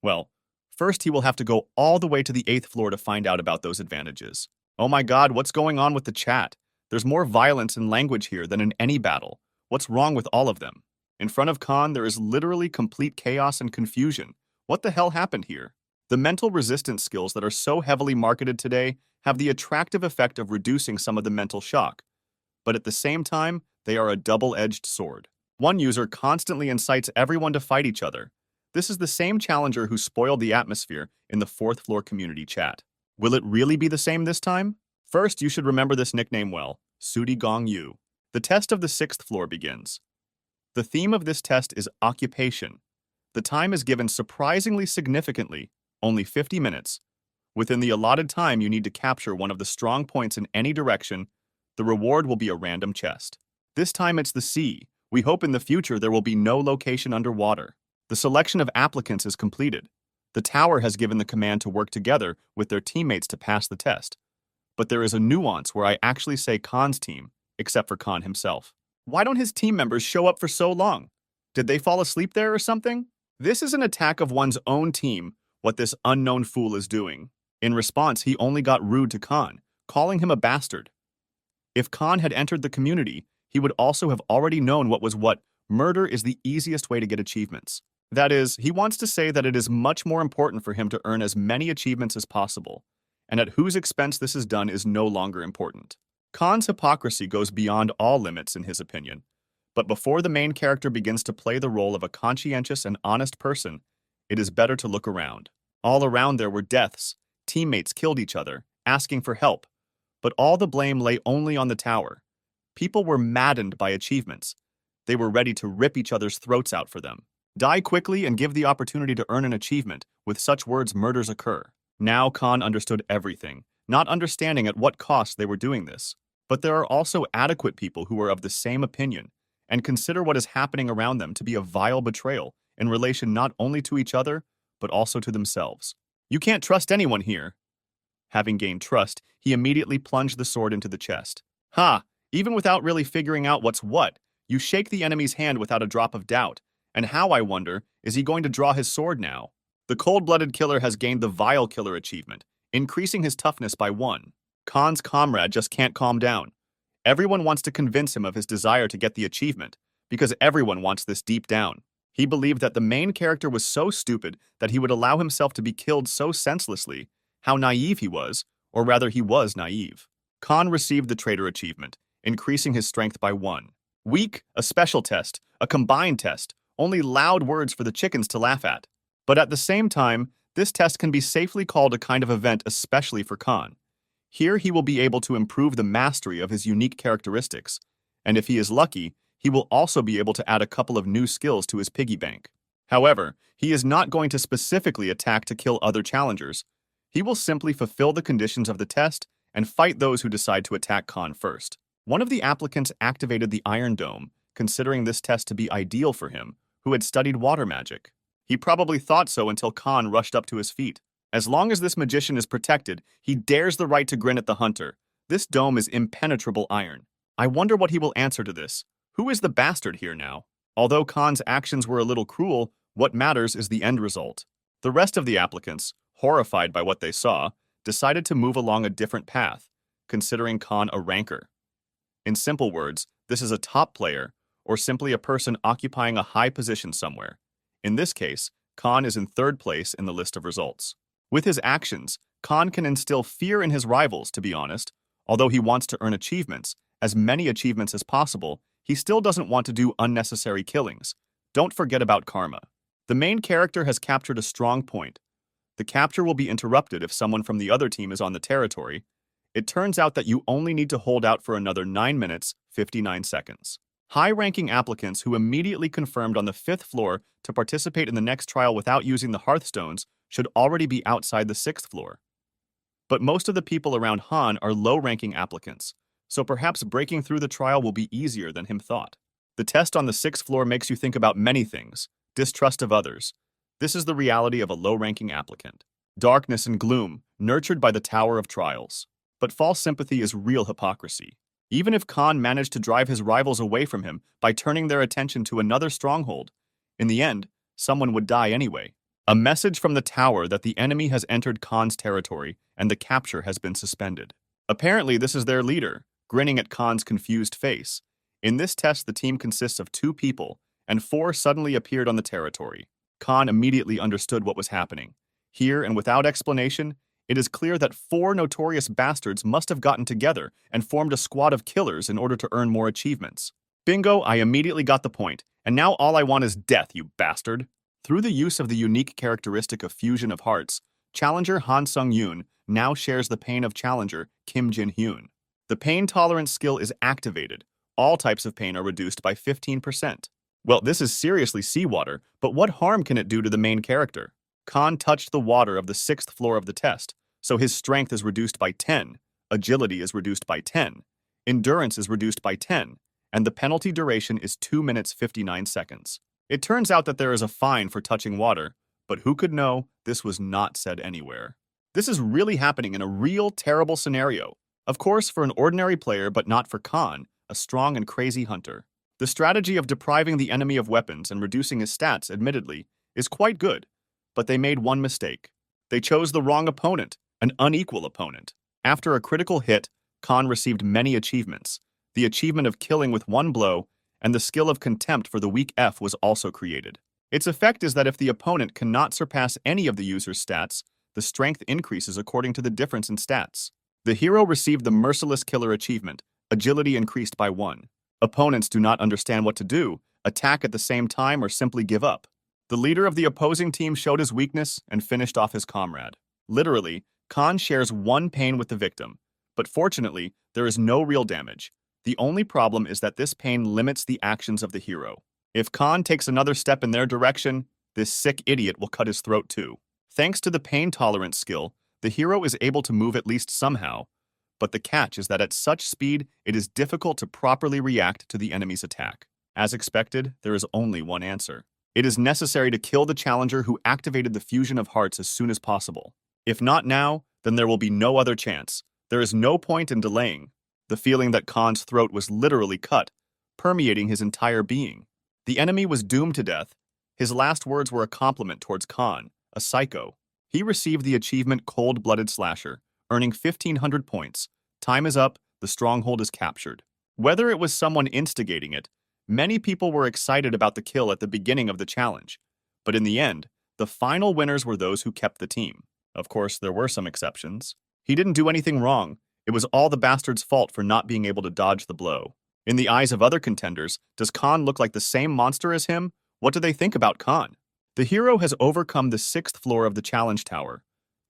Well, first he will have to go all the way to the 8th floor to find out about those advantages. Oh my god, what's going on with the chat? There's more violence and language here than in any battle. What's wrong with all of them? In front of Khan, there is literally complete chaos and confusion. What the hell happened here? The mental resistance skills that are so heavily marketed today have the attractive effect of reducing some of the mental shock. But at the same time, they are a double-edged sword. One user constantly incites everyone to fight each other. This is the same challenger who spoiled the atmosphere in the 4th floor community chat. Will it really be the same this time? First, you should remember this nickname well, Sudi Gong Yu. The test of the 6th floor begins. The theme of this test is occupation. The time is given surprisingly significantly, only 50 minutes. Within the allotted time, you need to capture one of the strong points in any direction. The reward will be a random chest. This time it's the sea. We hope in the future there will be no location underwater. The selection of applicants is completed. The tower has given the command to work together with their teammates to pass the test. But there is a nuance where I actually say Khan's team, except for Khan himself. Why don't his team members show up for so long? Did they fall asleep there or something? This is an attack of one's own team, what this unknown fool is doing. In response, he only got rude to Khan, calling him a bastard. If Khan had entered the community, he would also have already known what was what. Murder is the easiest way to get achievements. That is, he wants to say that it is much more important for him to earn as many achievements as possible. and at whose expense this is done is no longer important. Khan's hypocrisy goes beyond all limits in his opinion, but before the main character begins to play the role of a conscientious and honest person, it is better to look around. All around there were deaths, teammates killed each other, asking for help, but all the blame lay only on the tower. People were maddened by achievements. They were ready to rip each other's throats out for them. Die quickly and give the opportunity to earn an achievement. With such words, murders occur. Now Khan understood everything, not understanding at what cost they were doing this. But there are also adequate people who are of the same opinion and consider what is happening around them to be a vile betrayal in relation not only to each other, but also to themselves. You can't trust anyone here. Having gained trust, he immediately plunged the sword into the chest. Ha! Even without really figuring out what's what, you shake the enemy's hand without a drop of doubt. And how, I wonder, is he going to draw his sword now? The cold-blooded killer has gained the Vile Killer achievement, increasing his toughness by 1. Khan's comrade just can't calm down. Everyone wants to convince him of his desire to get the achievement, because everyone wants this deep down. He believed that the main character was so stupid that he would allow himself to be killed so senselessly. How naive he was, or rather he was naive. Khan received the traitor achievement, increasing his strength by 1. Weak, a special test, a combined test, only loud words for the chickens to laugh at. But at the same time, this test can be safely called a kind of event especially for Khan. Here he will be able to improve the mastery of his unique characteristics, and if he is lucky, he will also be able to add a couple of new skills to his piggy bank. However, he is not going to specifically attack to kill other challengers. He will simply fulfill the conditions of the test and fight those who decide to attack Khan first. One of the applicants activated the Iron Dome, considering this test to be ideal for him, who had studied water magic. He probably thought so until Khan rushed up to his feet. As long as this magician is protected, he dares the right to grin at the hunter. This dome is impenetrable iron. I wonder what he will answer to this. Who is the bastard here now? Although Khan's actions were a little cruel, what matters is the end result. The rest of the applicants, horrified by what they saw, decided to move along a different path, considering Khan a ranker. In simple words, this is a top player, or simply a person occupying a high position somewhere. In this case, Khan is in 3rd place in the list of results. With his actions, Khan can instill fear in his rivals, to be honest. Although he wants to earn achievements, as many achievements as possible, he still doesn't want to do unnecessary killings. Don't forget about karma. The main character has captured a strong point. The capture will be interrupted if someone from the other team is on the territory. It turns out that you only need to hold out for another 9 minutes, 59 seconds. High-ranking applicants who immediately confirmed on the 5th floor to participate in the next trial without using the Hearthstones should already be outside the 6th floor. But most of the people around Han are low-ranking applicants, so perhaps breaking through the trial will be easier than him thought. The test on the 6th floor makes you think about many things. Distrust of others. This is the reality of a low-ranking applicant. Darkness and gloom, nurtured by the Tower of Trials. But false sympathy is real hypocrisy. Even if Khan managed to drive his rivals away from him by turning their attention to another stronghold, in the end, someone would die anyway. A message from the tower that the enemy has entered Khan's territory and the capture has been suspended. Apparently, this is their leader, grinning at Khan's confused face. In this test, the team consists of 2 people, and 4 suddenly appeared on the territory. Khan immediately understood what was happening. Here, and without explanation, it is clear that 4 notorious bastards must have gotten together and formed a squad of killers in order to earn more achievements. Bingo, I immediately got the point, and now all I want is death, you bastard. Through the use of the unique characteristic of fusion of hearts, Challenger Han Sung-yoon now shares the pain of Challenger Kim Jin-hyun. The pain tolerance skill is activated. All types of pain are reduced by 15%. Well, this is seriously seawater, but what harm can it do to the main character? Khan touched the water of the 6th floor of the test, so his strength is reduced by 10, agility is reduced by 10, endurance is reduced by 10, and the penalty duration is 2 minutes 59 seconds. It turns out that there is a fine for touching water, but who could know this was not said anywhere. This is really happening in a real terrible scenario. Of course, for an ordinary player, but not for Khan, a strong and crazy hunter. The strategy of depriving the enemy of weapons and reducing his stats, admittedly, is quite good, but they made one mistake. They chose the wrong opponent, an unequal opponent. After a critical hit, Khan received many achievements. The achievement of killing with 1 blow and the skill of contempt for the weak F was also created. Its effect is that if the opponent cannot surpass any of the user's stats, the strength increases according to the difference in stats. The hero received the Merciless Killer achievement, agility increased by 1. Opponents do not understand what to do, attack at the same time, or simply give up. The leader of the opposing team showed his weakness and finished off his comrade. Literally, Khan shares one pain with the victim, but fortunately, there is no real damage. The only problem is that this pain limits the actions of the hero. If Khan takes another step in their direction, this sick idiot will cut his throat too. Thanks to the pain tolerance skill, the hero is able to move at least somehow, but the catch is that at such speed, it is difficult to properly react to the enemy's attack. As expected, there is only one answer. It is necessary to kill the challenger who activated the fusion of hearts as soon as possible. If not now, then there will be no other chance. There is no point in delaying. The feeling that Khan's throat was literally cut, permeating his entire being. The enemy was doomed to death. His last words were a compliment towards Khan, a psycho. He received the achievement Cold-Blooded Slasher, earning 1,500 points. Time is up, the stronghold is captured. Whether it was someone instigating it, many people were excited about the kill at the beginning of the challenge. But in the end, the final winners were those who kept the team. Of course, there were some exceptions. He didn't do anything wrong. It was all the bastard's fault for not being able to dodge the blow. In the eyes of other contenders, does Khan look like the same monster as him? What do they think about Khan? The hero has overcome the 6th floor of the challenge tower.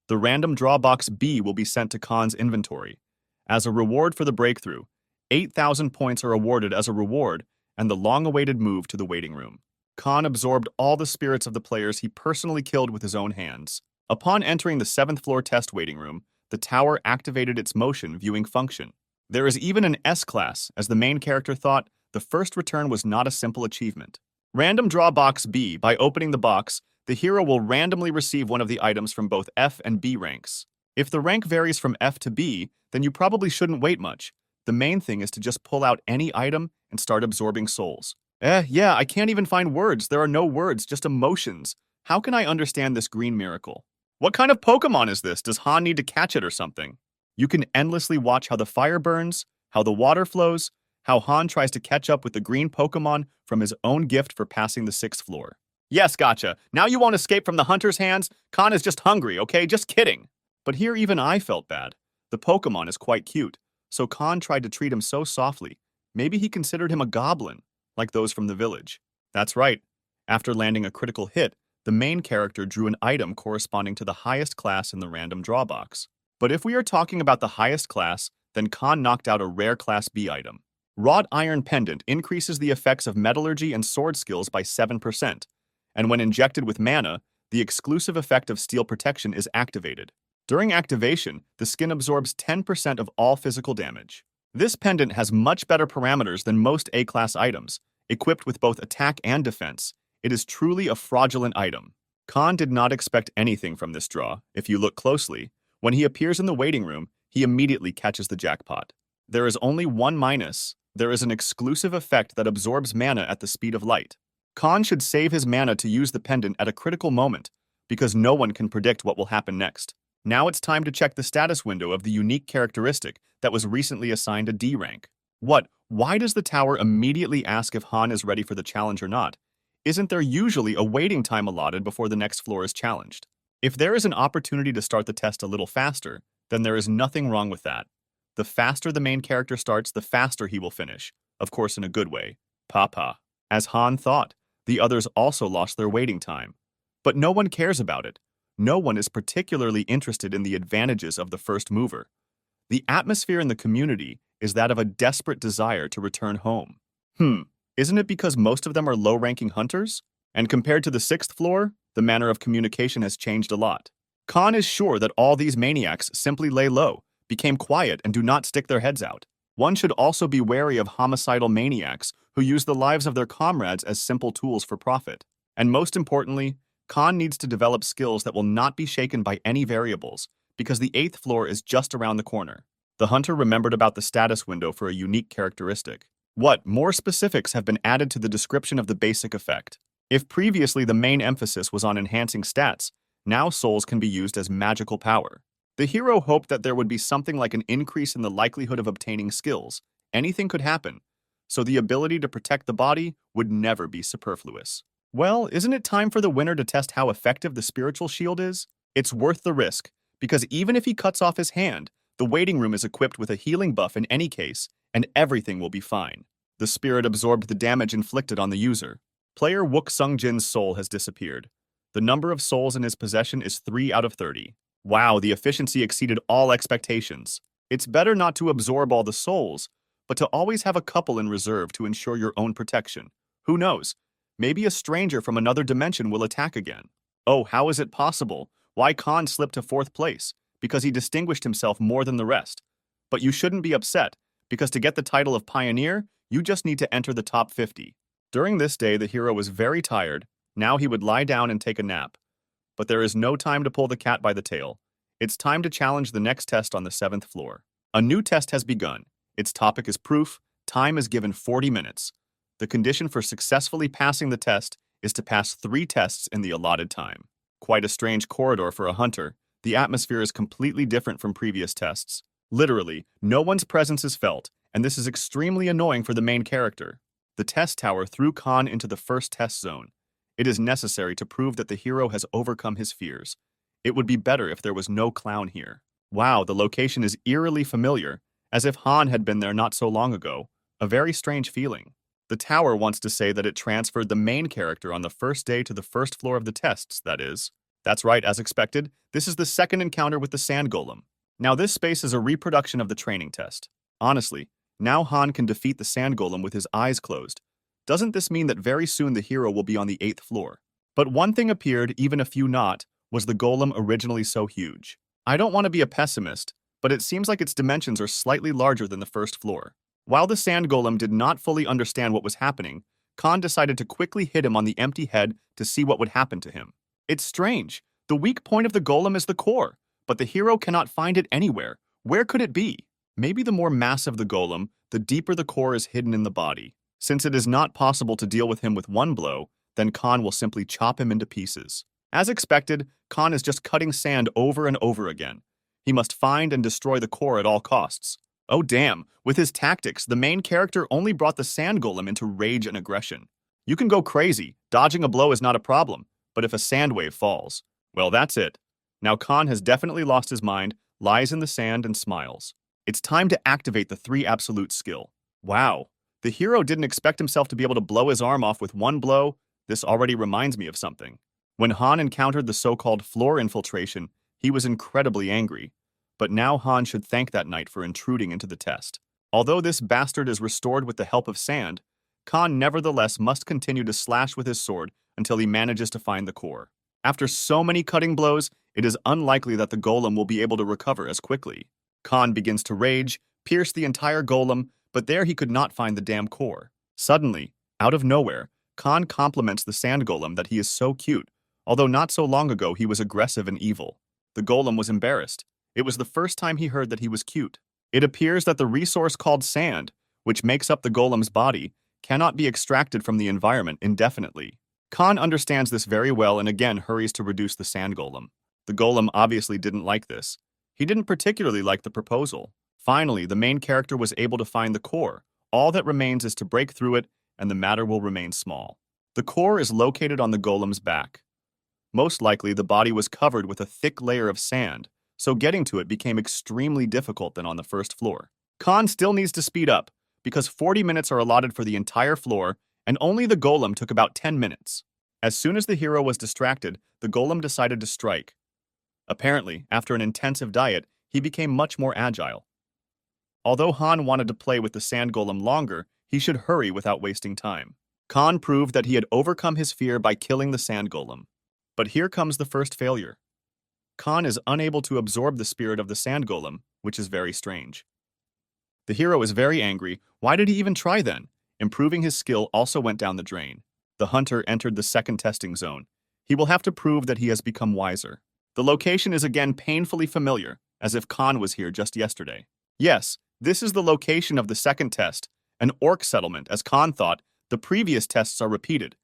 The random draw box B will be sent to Khan's inventory. As a reward for the breakthrough, 8,000 points are awarded as a reward and the long-awaited move to the waiting room. Khan absorbed all the spirits of the players he personally killed with his own hands. Upon entering the 7th floor test waiting room, the tower activated its motion viewing function. There is even an S-class, as the main character thought the first return was not a simple achievement. Random draw box B. By opening the box, the hero will randomly receive one of the items from both F and B ranks. If the rank varies from F to B, then you probably shouldn't wait much. The main thing is to just pull out any item and start absorbing souls. Yeah, I can't even find words. There are no words, just emotions. How can I understand this green miracle? What kind of Pokemon is this? Does Han need to catch it or something? You can endlessly watch how the fire burns, how the water flows, how Han tries to catch up with the green Pokemon from his own gift for passing the 6th floor. Yes, gotcha. Now you won't escape from the hunter's hands? Khan is just hungry, okay? Just kidding. But here even I felt bad. The Pokemon is quite cute, so Khan tried to treat him so softly. Maybe he considered him a goblin, like those from the village. That's right. After landing a critical hit, the main character drew an item corresponding to the highest class in the random draw box. But if we are talking about the highest class, then Khan knocked out a rare Class B item. Wrought Iron Pendant increases the effects of metallurgy and sword skills by 7%, and when injected with mana, the exclusive effect of Steel Protection is activated. During activation, the skin absorbs 10% of all physical damage. This pendant has much better parameters than most A-class items, equipped with both attack and defense. It is truly a fraudulent item. Khan did not expect anything from this draw. If you look closely, when he appears in the waiting room, he immediately catches the jackpot. There is only one minus. There is an exclusive effect that absorbs mana at the speed of light. Khan should save his mana to use the pendant at a critical moment, because no one can predict what will happen next. Now it's time to check the status window of the unique characteristic that was recently assigned a D rank. What? Why does the tower immediately ask if Han is ready for the challenge or not? Isn't there usually a waiting time allotted before the next floor is challenged? If there is an opportunity to start the test a little faster, then there is nothing wrong with that. The faster the main character starts, the faster he will finish. Of course, in a good way. Papa. As Han thought, the others also lost their waiting time. But no one cares about it. No one is particularly interested in the advantages of the first mover. The atmosphere in the community is that of a desperate desire to return home. Isn't it because most of them are low-ranking hunters? And compared to the 6th floor, the manner of communication has changed a lot. Khan is sure that all these maniacs simply lay low, became quiet, and do not stick their heads out. One should also be wary of homicidal maniacs who use the lives of their comrades as simple tools for profit. And most importantly, Khan needs to develop skills that will not be shaken by any variables, because the 8th floor is just around the corner. The hunter remembered about the status window for a unique characteristic. What more specifics have been added to the description of the basic effect? If previously the main emphasis was on enhancing stats, now souls can be used as magical power. The hero hoped that there would be something like an increase in the likelihood of obtaining skills. Anything could happen, so the ability to protect the body would never be superfluous. Well, isn't it time for the winner to test how effective the spiritual shield is? It's worth the risk, because even if he cuts off his hand, the waiting room is equipped with a healing buff in any case, and everything will be fine. The spirit absorbed the damage inflicted on the user. Player Wook Sung-jin's soul has disappeared. The number of souls in his possession is 3 out of 30. Wow, the efficiency exceeded all expectations. It's better not to absorb all the souls, but to always have a couple in reserve to ensure your own protection. Who knows? Maybe a stranger from another dimension will attack again. Oh, how is it possible? Why Khan slipped to 4th place? Because he distinguished himself more than the rest. But you shouldn't be upset, because to get the title of Pioneer, you just need to enter the top 50. During this day, the hero was very tired. Now he would lie down and take a nap. But there is no time to pull the cat by the tail. It's time to challenge the next test on the 7th floor. A new test has begun. Its topic is proof. Time is given 40 minutes. The condition for successfully passing the test is to pass 3 tests in the allotted time. Quite a strange corridor for a hunter. The atmosphere is completely different from previous tests. Literally, no one's presence is felt, and this is extremely annoying for the main character. The test tower threw Khan into the first test zone. It is necessary to prove that the hero has overcome his fears. It would be better if there was no clown here. Wow, the location is eerily familiar, as if Han had been there not so long ago. A very strange feeling. The tower wants to say that it transferred the main character on the first day to the first floor of the tests, that is. That's right, as expected, this is the second encounter with the sand golem. Now this space is a reproduction of the training test. Honestly, now Han can defeat the sand golem with his eyes closed. Doesn't this mean that very soon the hero will be on the 8th floor? But one thing appeared, even a few not, was the golem originally so huge. I don't want to be a pessimist, but it seems like its dimensions are slightly larger than the first floor. While the sand golem did not fully understand what was happening, Khan decided to quickly hit him on the empty head to see what would happen to him. It's strange. The weak point of the golem is the core, but the hero cannot find it anywhere. Where could it be? Maybe the more massive the golem, the deeper the core is hidden in the body. Since it is not possible to deal with him with one blow, then Khan will simply chop him into pieces. As expected, Khan is just cutting sand over and over again. He must find and destroy the core at all costs. Oh damn, with his tactics, the main character only brought the sand golem into rage and aggression. You can go crazy, dodging a blow is not a problem, but if a sand wave falls, well that's it. Now Khan has definitely lost his mind, lies in the sand and smiles. It's time to activate the 3 absolute skill. Wow, the hero didn't expect himself to be able to blow his arm off with one blow. This already reminds me of something. When Han encountered the so-called floor infiltration, he was incredibly angry. But now Han should thank that knight for intruding into the test. Although this bastard is restored with the help of sand, Khan nevertheless must continue to slash with his sword until he manages to find the core. After so many cutting blows, it is unlikely that the golem will be able to recover as quickly. Khan begins to rage, pierce the entire golem, but there he could not find the damn core. Suddenly, out of nowhere, Khan compliments the sand golem that he is so cute, although not so long ago he was aggressive and evil. The golem was embarrassed. It was the first time he heard that he was cute. It appears that the resource called sand, which makes up the golem's body, cannot be extracted from the environment indefinitely. Khan understands this very well and again hurries to reduce the sand golem. The golem obviously didn't like this. He didn't particularly like the proposal. Finally, the main character was able to find the core. All that remains is to break through it, and the matter will remain small. The core is located on the golem's back. Most likely, the body was covered with a thick layer of sand, so getting to it became extremely difficult than on the first floor. Khan still needs to speed up, because 40 minutes are allotted for the entire floor, and only the golem took about 10 minutes. As soon as the hero was distracted, the golem decided to strike. Apparently, after an intensive diet, he became much more agile. Although Han wanted to play with the sand golem longer, he should hurry without wasting time. Khan proved that he had overcome his fear by killing the sand golem. But here comes the first failure. Khan is unable to absorb the spirit of the sand golem, which is very strange. The hero is very angry. Why did he even try then? Improving his skill also went down the drain. The hunter entered the second testing zone. He will have to prove that he has become wiser. The location is again painfully familiar, as if Khan was here just yesterday. Yes, this is the location of the second test, an orc settlement. As Khan thought, the previous tests are repeated.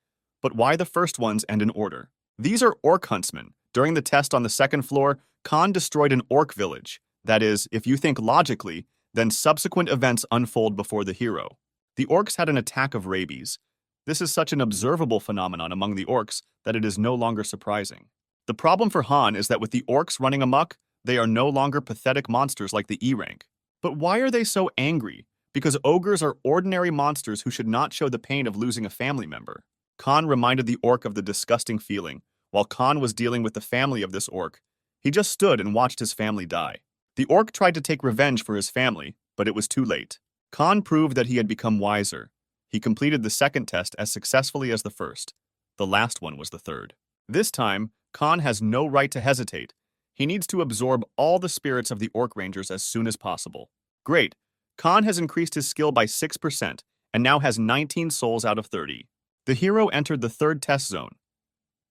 But why the first ones and in order? These are orc huntsmen. During the test on the second floor, Khan destroyed an orc village. That is, if you think logically, then subsequent events unfold before the hero. The orcs had an attack of rabies. This is such an observable phenomenon among the orcs that it is no longer surprising. The problem for Han is that with the orcs running amok, they are no longer pathetic monsters like the E rank. But why are they so angry? Because ogres are ordinary monsters who should not show the pain of losing a family member. Khan reminded the orc of the disgusting feeling. While Khan was dealing with the family of this orc, he just stood and watched his family die. The orc tried to take revenge for his family, but it was too late. Khan proved that he had become wiser. He completed the second test as successfully as the first. The last one was the third. This time, Khan has no right to hesitate. He needs to absorb all the spirits of the Orc Rangers as soon as possible. Great. Khan has increased his skill by 6% and now has 19 souls out of 30. The hero entered the third test zone.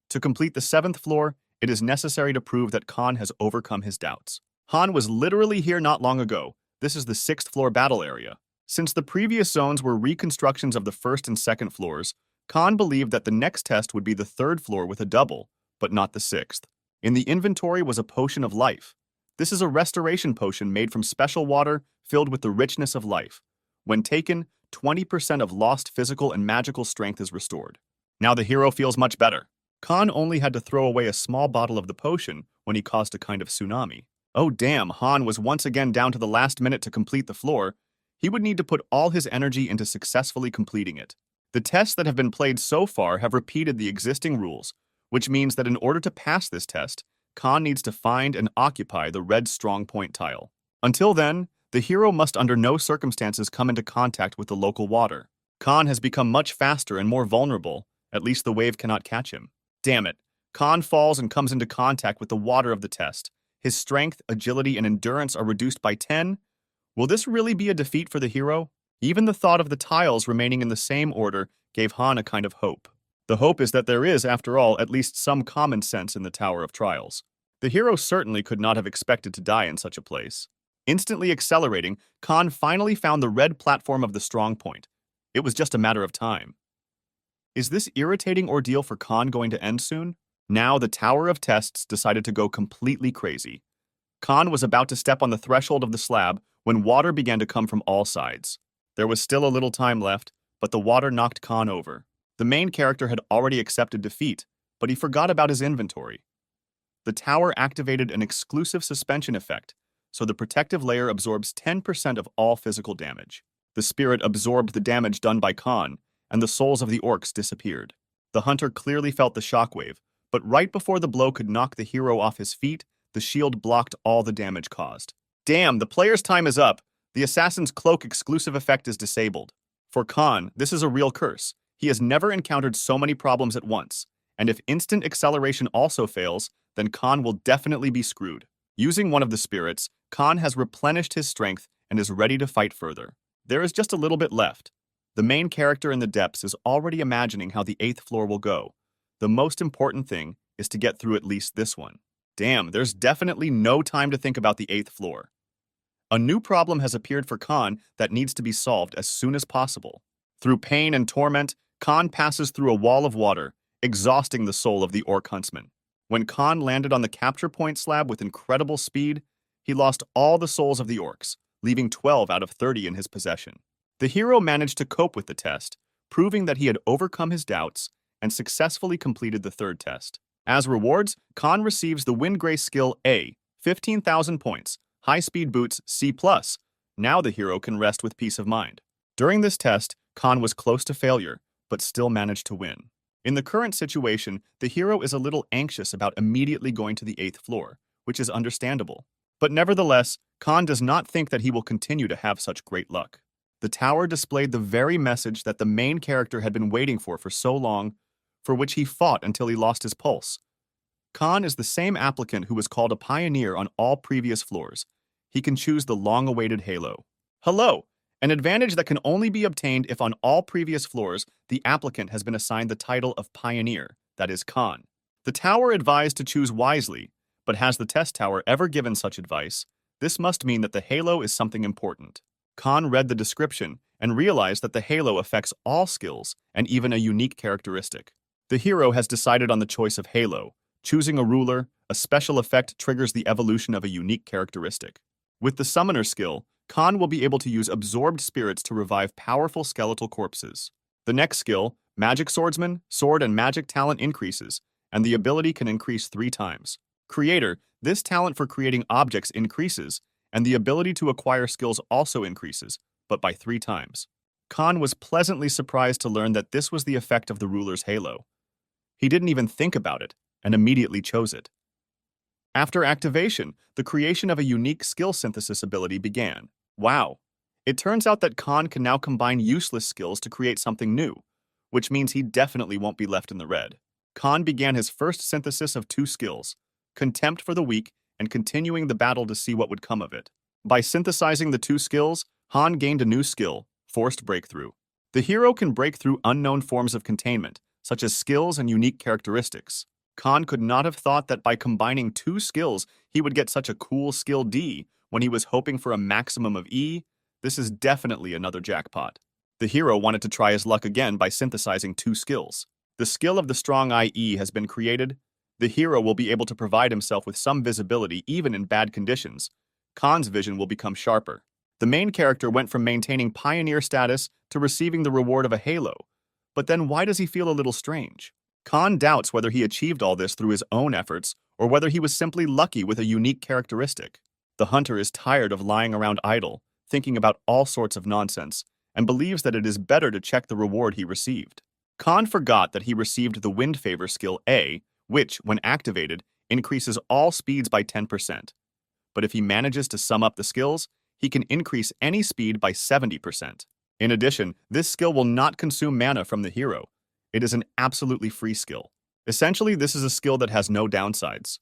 To complete the 7th floor, it is necessary to prove that Khan has overcome his doubts. Han was literally here not long ago. This is the 6th floor battle area. Since the previous zones were reconstructions of the 1st and 2nd floors, Khan believed that the next test would be the 3rd floor with a double, but not the 6th. In the inventory was a potion of life. This is a restoration potion made from special water filled with the richness of life. When taken, 20% of lost physical and magical strength is restored. Now the hero feels much better. Khan only had to throw away a small bottle of the potion when he caused a kind of tsunami. Oh damn, Han was once again down to the last minute to complete the floor. He would need to put all his energy into successfully completing it. The tests that have been played so far have repeated the existing rules, which means that in order to pass this test, Khan needs to find and occupy the red strong point tile. Until then, the hero must under no circumstances come into contact with the local water. Khan has become much faster and more vulnerable, at least the wave cannot catch him. Damn it. Khan falls and comes into contact with the water of the test. His strength, agility, and endurance are reduced by 10. Will this really be a defeat for the hero? Even the thought of the tiles remaining in the same order gave Han a kind of hope. The hope is that there is, after all, at least some common sense in the Tower of Trials. The hero certainly could not have expected to die in such a place. Instantly accelerating, Khan finally found the red platform of the strong point. It was just a matter of time. Is this irritating ordeal for Khan going to end soon? Now the Tower of Tests decided to go completely crazy. Khan was about to step on the threshold of the slab when water began to come from all sides. There was still a little time left, but the water knocked Khan over. The main character had already accepted defeat, but he forgot about his inventory. The tower activated an exclusive suspension effect, so the protective layer absorbs 10% of all physical damage. The spirit absorbed the damage done by Khan, and the souls of the orcs disappeared. The hunter clearly felt the shockwave, but right before the blow could knock the hero off his feet, the shield blocked all the damage caused. Damn, the player's time is up. The assassin's cloak exclusive effect is disabled. For Khan, this is a real curse. He has never encountered so many problems at once, and if instant acceleration also fails, then Khan will definitely be screwed. Using one of the spirits, Khan has replenished his strength and is ready to fight further. There is just a little bit left. The main character in the depths is already imagining how the 8th floor will go. The most important thing is to get through at least this one. Damn, there's definitely no time to think about the 8th floor. A new problem has appeared for Khan that needs to be solved as soon as possible. Through pain and torment, Khan passes through a wall of water, exhausting the soul of the orc huntsman. When Khan landed on the capture point slab with incredible speed, he lost all the souls of the orcs, leaving 12 out of 30 in his possession. The hero managed to cope with the test, proving that he had overcome his doubts and successfully completed the third test. As rewards, Khan receives the Wind Grace skill A, 15,000 points, High-Speed Boots C+. Now the hero can rest with peace of mind. During this test, Khan was close to failure, but still managed to win. In the current situation, the hero is a little anxious about immediately going to the 8th floor, which is understandable. But nevertheless, Khan does not think that he will continue to have such great luck. The tower displayed the very message that the main character had been waiting for so long, for which he fought until he lost his pulse. Khan is the same applicant who was called a pioneer on all previous floors. He can choose the long-awaited halo. Hello! An advantage that can only be obtained if on all previous floors the applicant has been assigned the title of Pioneer, that is Khan. The tower advised to choose wisely, but has the test tower ever given such advice? This must mean that the halo is something important. Khan read the description and realized that the halo affects all skills and even a unique characteristic. The hero has decided on the choice of halo. Choosing a ruler, a special effect triggers the evolution of a unique characteristic. With the summoner skill, Khan will be able to use absorbed spirits to revive powerful skeletal corpses. The next skill, Magic Swordsman, sword and magic talent increases, and the ability can increase 3 times. Creator, this talent for creating objects increases, and the ability to acquire skills also increases, but by 3 times. Khan was pleasantly surprised to learn that this was the effect of the ruler's halo. He didn't even think about it, and immediately chose it. After activation, the creation of a unique skill synthesis ability began. Wow! It turns out that Khan can now combine useless skills to create something new, which means he definitely won't be left in the red. Khan began his first synthesis of 2 skills, Contempt for the Weak and continuing the battle to see what would come of it. By synthesizing the 2 skills, Han gained a new skill, Forced Breakthrough. The hero can break through unknown forms of containment, such as skills and unique characteristics. Khan could not have thought that by combining 2 skills, he would get such a cool skill D when he was hoping for a maximum of E. This is definitely another jackpot. The hero wanted to try his luck again by synthesizing 2 skills. The skill of the Strong IE has been created. The hero will be able to provide himself with some visibility even in bad conditions. Khan's vision will become sharper. The main character went from maintaining pioneer status to receiving the reward of a halo. But then why does he feel a little strange? Khan doubts whether he achieved all this through his own efforts or whether he was simply lucky with a unique characteristic. The hunter is tired of lying around idle, thinking about all sorts of nonsense, and believes that it is better to check the reward he received. Khan forgot that he received the Wind Favor skill A, which, when activated, increases all speeds by 10%. But if he manages to sum up the skills, he can increase any speed by 70%. In addition, this skill will not consume mana from the hero. It is an absolutely free skill. Essentially, this is a skill that has no downsides.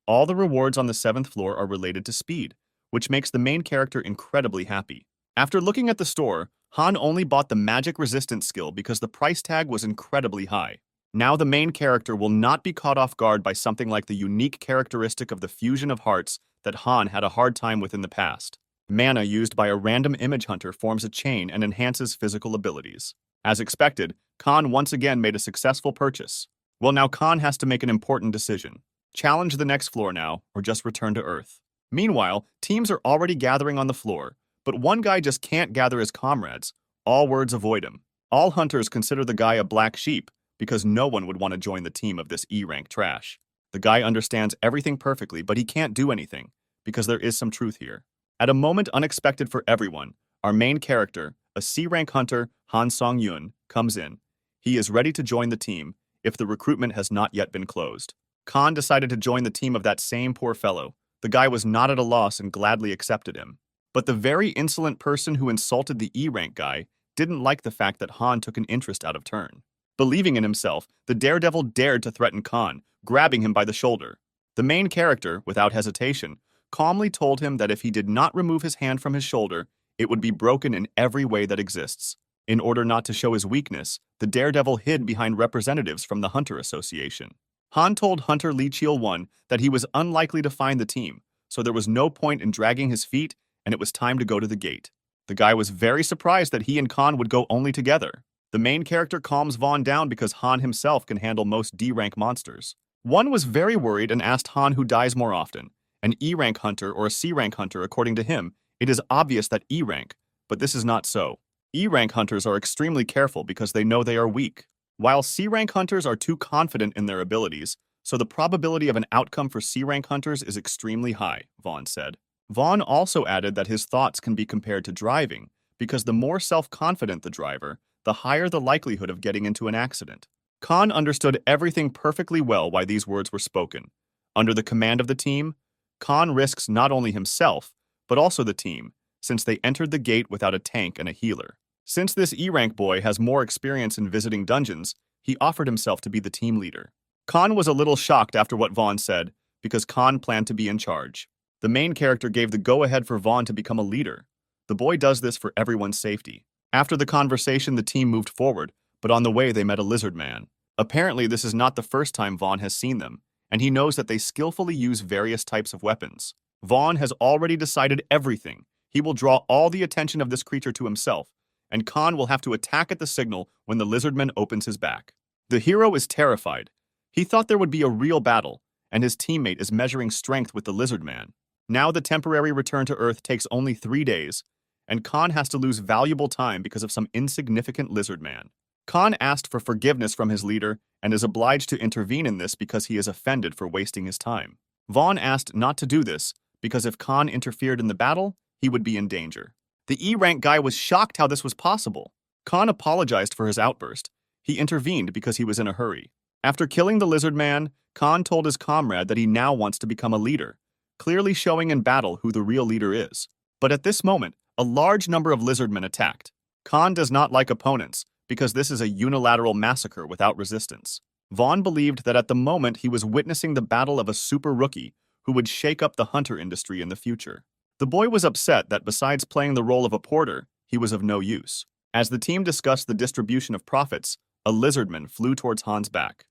All the rewards on the 7th floor are related to speed, which makes the main character incredibly happy. After looking at the store, Han only bought the magic resistance skill because the price tag was incredibly high. Now the main character will not be caught off guard by something like the unique characteristic of the fusion of hearts that Han had a hard time with in the past. Mana used by a random image hunter forms a chain and enhances physical abilities. As expected, Khan once again made a successful purchase. Well, now Khan has to make an important decision. Challenge the next floor now, or just return to Earth. Meanwhile, teams are already gathering on the floor, but one guy just can't gather his comrades. All words avoid him. All hunters consider the guy a black sheep because no one would want to join the team of this E-rank trash. The guy understands everything perfectly, but he can't do anything because there is some truth here. At a moment unexpected for everyone, our main character, a C-rank hunter, Han Song-yoon, comes in. He is ready to join the team if the recruitment has not yet been closed. Khan decided to join the team of that same poor fellow. The guy was not at a loss and gladly accepted him. But the very insolent person who insulted the E-rank guy didn't like the fact that Han took an interest out of turn. Believing in himself, the daredevil dared to threaten Khan, grabbing him by the shoulder. The main character, without hesitation, calmly told him that if he did not remove his hand from his shoulder, it would be broken in every way that exists. In order not to show his weakness, the daredevil hid behind representatives from the Hunter Association. Han told Hunter Lee Cheol-won that he was unlikely to find the team, so there was no point in dragging his feet, and it was time to go to the gate. The guy was very surprised that he and Khan would go only together. The main character calms Vaughn down because Han himself can handle most D-rank monsters. One was very worried and asked Han who dies more often, an E-rank hunter or a C-rank hunter. According to him, it is obvious that E-rank, but this is not so. E-rank hunters are extremely careful because they know they are weak, while C-rank hunters are too confident in their abilities, so the probability of an outcome for C-rank hunters is extremely high, Vaughn said. Vaughn also added that his thoughts can be compared to driving, because the more self-confident the driver, the higher the likelihood of getting into an accident. Khan understood everything perfectly well why these words were spoken. Under the command of the team, Khan risks not only himself, but also the team, since they entered the gate without a tank and a healer. Since this E-rank boy has more experience in visiting dungeons, he offered himself to be the team leader. Khan was a little shocked after what Vaughn said, because Khan planned to be in charge. The main character gave the go-ahead for Vaughn to become a leader. The boy does this for everyone's safety. After the conversation, the team moved forward, but on the way they met a lizard man. Apparently, this is not the first time Vaughn has seen them, and he knows that they skillfully use various types of weapons. Vaughn has already decided everything. He will draw all the attention of this creature to himself, and Khan will have to attack at the signal when the lizardman opens his back. The hero is terrified. He thought there would be a real battle, and his teammate is measuring strength with the lizardman. Now the temporary return to Earth takes only 3 days, and Khan has to lose valuable time because of some insignificant lizardman. Khan asked for forgiveness from his leader and is obliged to intervene in this because he is offended for wasting his time. Vaughn asked not to do this because if Khan interfered in the battle, he would be in danger. The E-rank guy was shocked how this was possible. Khan apologized for his outburst. He intervened because he was in a hurry. After killing the lizard man, Khan told his comrade that he now wants to become a leader, clearly showing in battle who the real leader is. But at this moment, a large number of lizardmen attacked. Khan does not like opponents because this is a unilateral massacre without resistance. Vaughn believed that at the moment he was witnessing the battle of a super rookie who would shake up the hunter industry in the future. The boy was upset that besides playing the role of a porter, he was of no use. As the team discussed the distribution of profits, a lizardman flew towards Han's back.